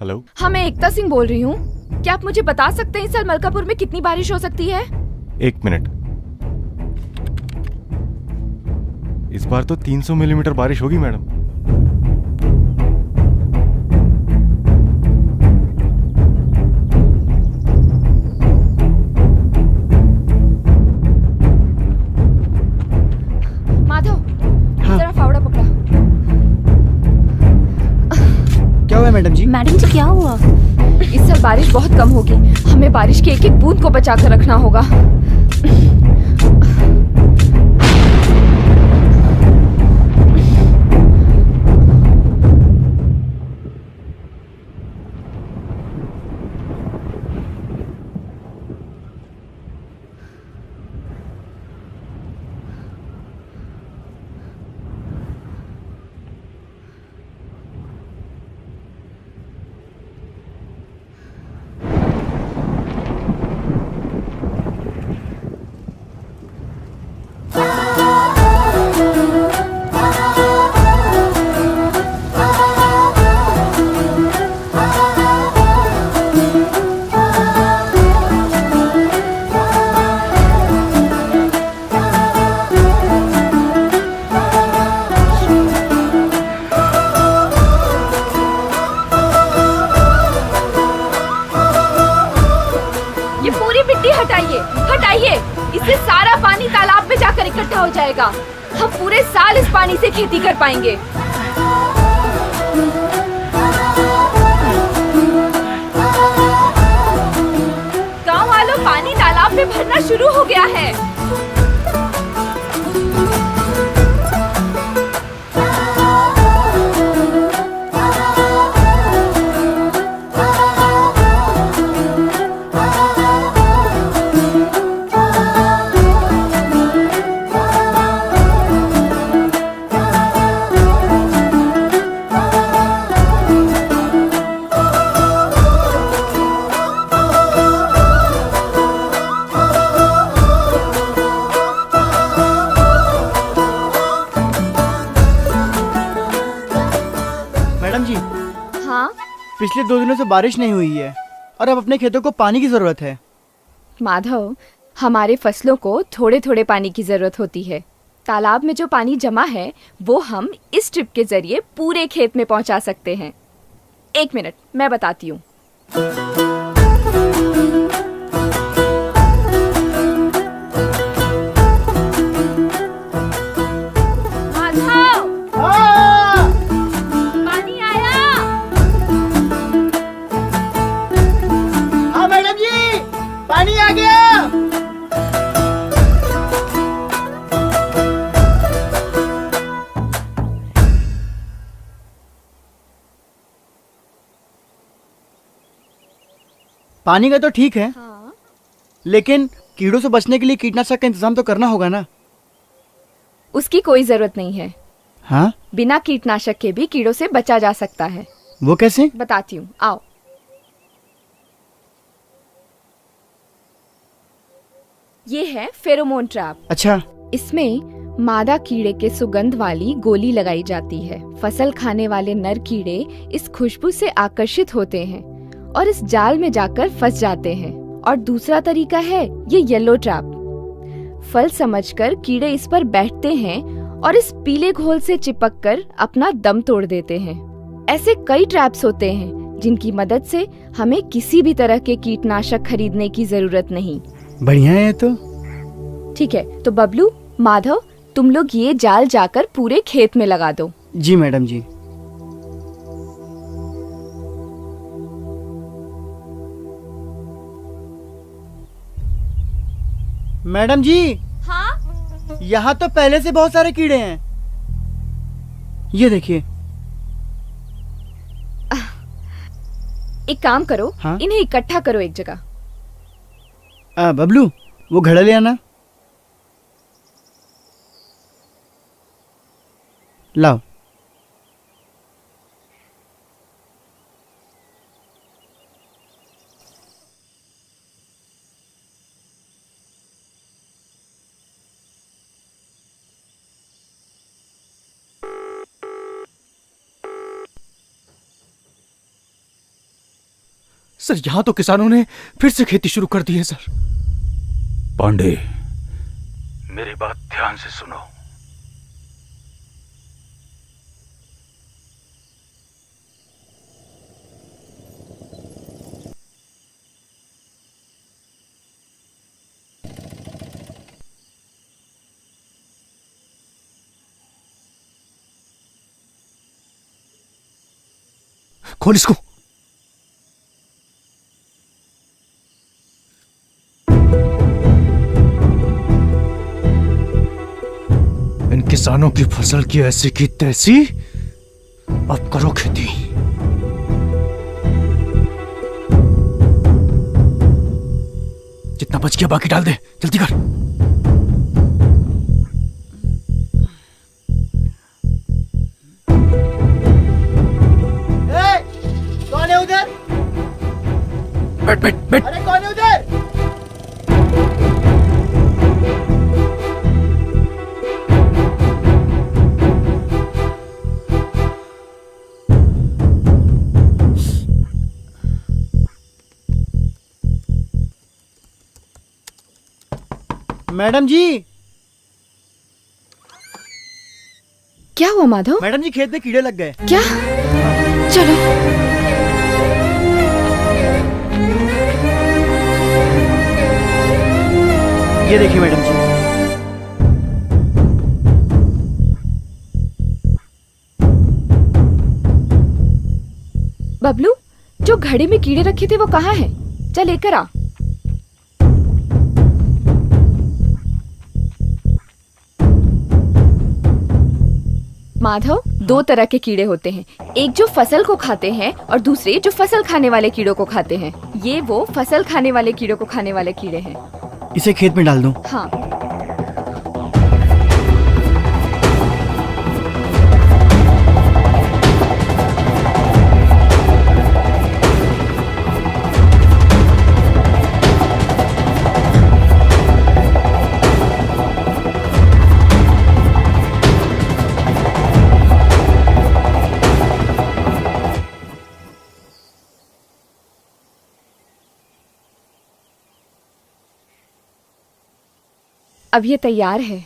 हेलो। हाँ, मैं एकता सिंह बोल रही हूँ। क्या आप मुझे बता सकते हैं इस साल मलकापुर में कितनी बारिश हो सकती है? 1 मिनट। इस बार तो 300 मिलीमीटर बारिश होगी मैडम। माधव, जरा फावड़ा पकड़ा। क्या हुआ मैडम जी? मैडम जी, क्या हुआ? इस साल बारिश बहुत कम होगी, हमें बारिश के एक एक बूंद को बचा कर रखना होगा। हटाइए, इससे सारा पानी तालाब में जाकर इकट्ठा हो जाएगा। हम पूरे साल इस पानी से खेती कर पाएंगे। गांव वालों, पानी तालाब में भरना शुरू हो गया है। पिछले 2 दिनों से बारिश नहीं हुई है और अब अपने खेतों को पानी की जरूरत है। माधव, हमारे फसलों को थोड़े थोड़े पानी की जरूरत होती है। तालाब में जो पानी जमा है वो हम इस ट्रिप के जरिए पूरे खेत में पहुंचा सकते हैं। 1 मिनट, मैं बताती हूँ। पानी आ गया। पानी का तो ठीक है। हाँ। लेकिन कीड़ों से बचने के लिए कीटनाशक का इंतजाम तो करना होगा ना। उसकी कोई जरूरत नहीं है। हाँ? बिना कीटनाशक के भी कीड़ों से बचा जा सकता है। वो कैसे? बताती हूँ, आओ। ये है फेरोमोन ट्रैप। अच्छा। इसमें मादा कीड़े के सुगंध वाली गोली लगाई जाती है। फसल खाने वाले नर कीड़े इस खुशबू से आकर्षित होते हैं और इस जाल में जाकर फंस जाते हैं। और दूसरा तरीका है ये येलो ट्रैप। फल समझकर कीड़े इस पर बैठते हैं और इस पीले घोल से चिपककर अपना दम तोड़ देते हैं। ऐसे कई ट्रैप्स होते हैं जिनकी मदद से हमें किसी भी तरह के कीटनाशक खरीदने की जरूरत नहीं। बढ़िया है तो। ठीक है, तो बबलू, माधव, तुम लोग ये जाल जाकर पूरे खेत में लगा दो। जी मैडम जी। मैडम जी। हाँ? यहाँ तो पहले से बहुत सारे कीड़े हैं। ये देखिए। एक काम करो। हाँ? इन्हें इकट्ठा करो एक जगह। बबलू, वो घड़ा ले आना। लाओ। सर, यहां तो किसानों ने फिर से खेती शुरू कर दी है सर। पांडे, मेरी बात ध्यान से सुनो। खोल इसको। इन किसानों की फसल की ऐसी की तैसी, अब करो खेती। जितना बच गया बाकी डाल दे, जल्दी कर। कौन है उधर? बैठ बैठ बैठ। अरे कौन है उधर? मैडम जी। क्या हुआ माधव? मैडम जी, खेत में कीड़े लग गए। क्या? चलो। ये देखिए मैडम जी। बबलू, जो घड़े में कीड़े रखे थे वो कहाँ हैं? चल लेकर आ। माधव, दो तरह के कीड़े होते हैं। एक जो फसल को खाते हैं और दूसरे जो फसल खाने वाले कीड़ों को खाते हैं। ये वो फसल खाने वाले कीड़ों को खाने वाले कीड़े हैं। इसे खेत में डाल दूं? हाँ। अब ये तैयार है।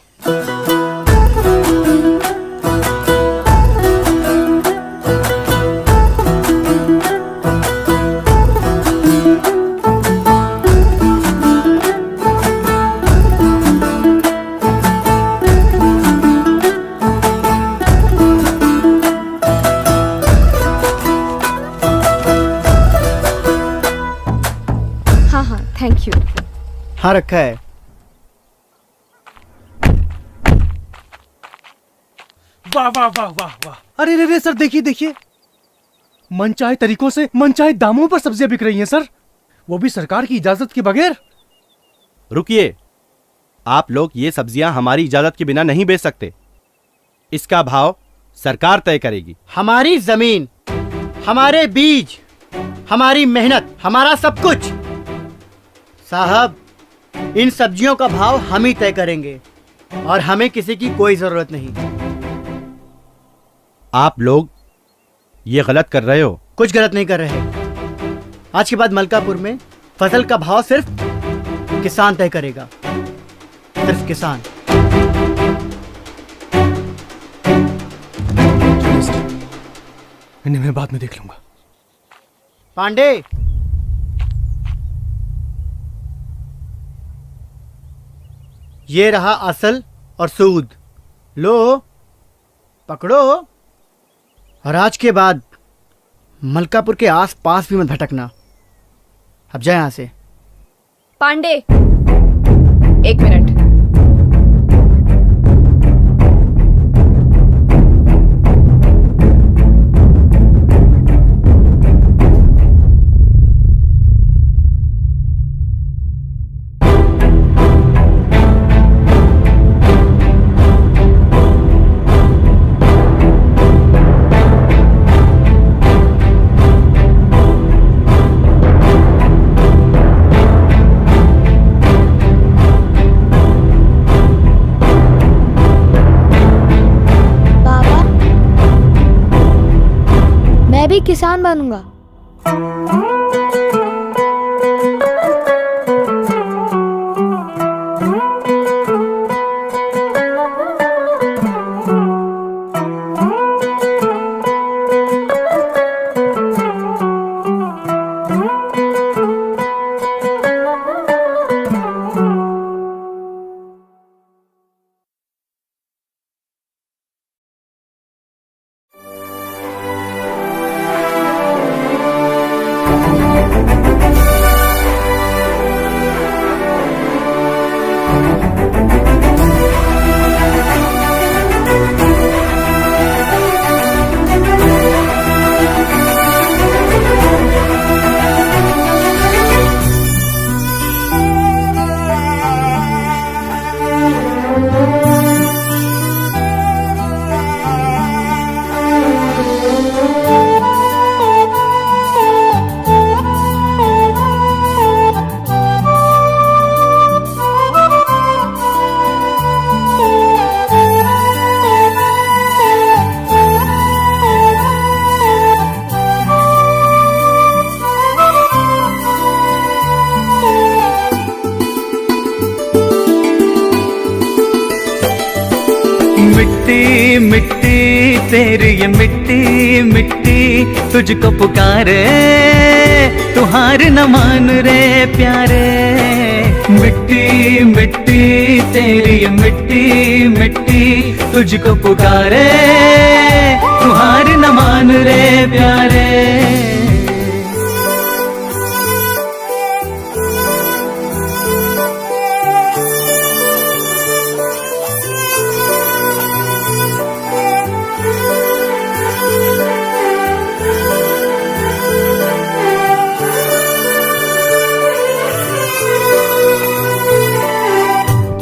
हाँ हाँ, थैंक यू। हाँ रखा है। वाह वाह वाह वाह वाह। अरे रे रे सर, देखिए देखिए, मनचाहे तरीकों से मनचाहे दामों पर सब्जियां बिक रही हैं सर, वो भी सरकार की इजाजत के बगैर। रुकिए, आप लोग ये सब्जियां हमारी इजाजत के बिना नहीं बेच सकते। इसका भाव सरकार तय करेगी। हमारी जमीन, हमारे बीज, हमारी मेहनत, हमारा सब कुछ। साहब, इन सब्जियों का भाव हम ही तय करेंगे और हमें किसी की कोई जरूरत नहीं। आप लोग ये गलत कर रहे हो। कुछ गलत नहीं कर रहे। आज के बाद मलकापुर में फसल का भाव सिर्फ किसान तय करेगा, सिर्फ किसान। इन्हें मैं बाद में देख लूंगा। पांडे, ये रहा असल और सूद, लो पकड़ो। और आज के बाद मलकापुर के आस पास भी मत भटकना। अब जाए यहां से। पांडे, एक मिनट। मैं भी किसान बनूंगा। मिट्टी मिट्टी तेरी ये मिट्टी मिट्टी तुझको पुकारे, तू हार न मान रे प्यारे। मिट्टी मिट्टी तेरी ये मिट्टी मिट्टी तुझको पुकारे, तू हार न मान रे प्यारे।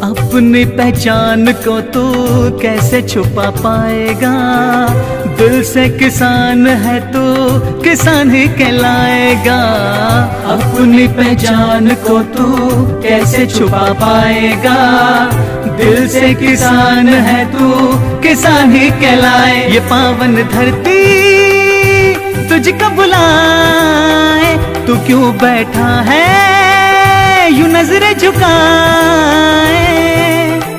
अपनी पहचान को तू कैसे छुपा पाएगा, दिल से किसान है तू किसान ही कहलाएगा। अपनी पहचान को तू कैसे छुपा पाएगा, दिल से किसान है तू किसान ही कहलाए। ये पावन धरती तुझको बुलाए, तू क्यों बैठा है यूं नजरें झुकाए।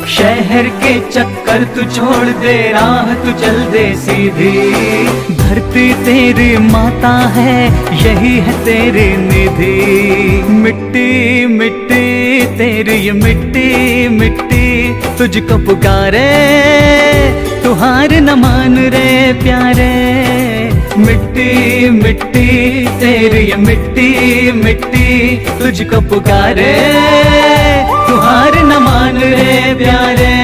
शहर के चक्कर तू छोड़ दे, राह तू चल दे सीधी। धरती तेरी माता है, यही है तेरी निधि। मिट्टी मिट्टी तेरी ये मिट्टी मिट्टी तुझको पुकारे, तू हार न मान रे प्यारे। मिट्टी मिट्टी तेरी ये मिट्टी मिट्टी तुझको पुकारे, प्यारे।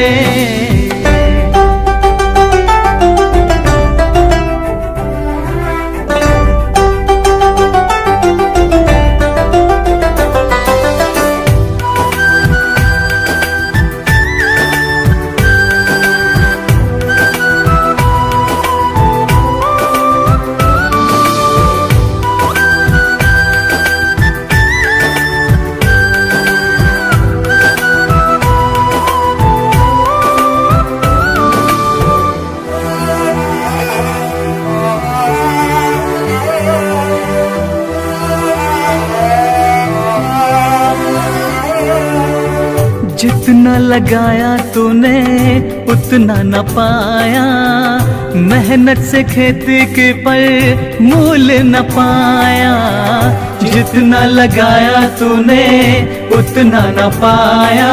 जितना लगाया तूने उतना न पाया, मेहनत से खेती के पर मूल न पाया। जितना लगाया तूने उतना न पाया,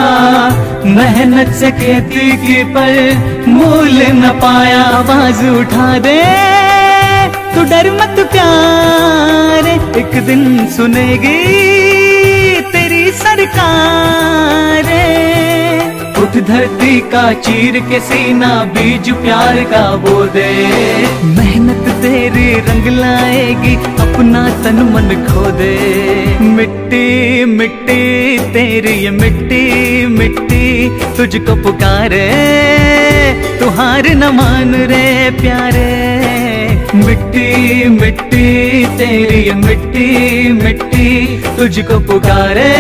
मेहनत से खेती के पर मूल न पाया। आवाज उठा दे तू डर मत प्यारे, एक दिन सुनेगी तेरी सरकार। उठ धरती का चीर के सीना, बीज प्यार का बो दे। मेहनत तेरी रंग लाएगी, अपना तन मन खो दे। मिट्टी मिट्टी तेरी ये मिट्टी मिट्टी तुझको पुकारे, तू हार न मान रे प्यारे। मिट्टी मिट्टी तेरी ये मिट्टी मिट्टी तुझको पुकारे,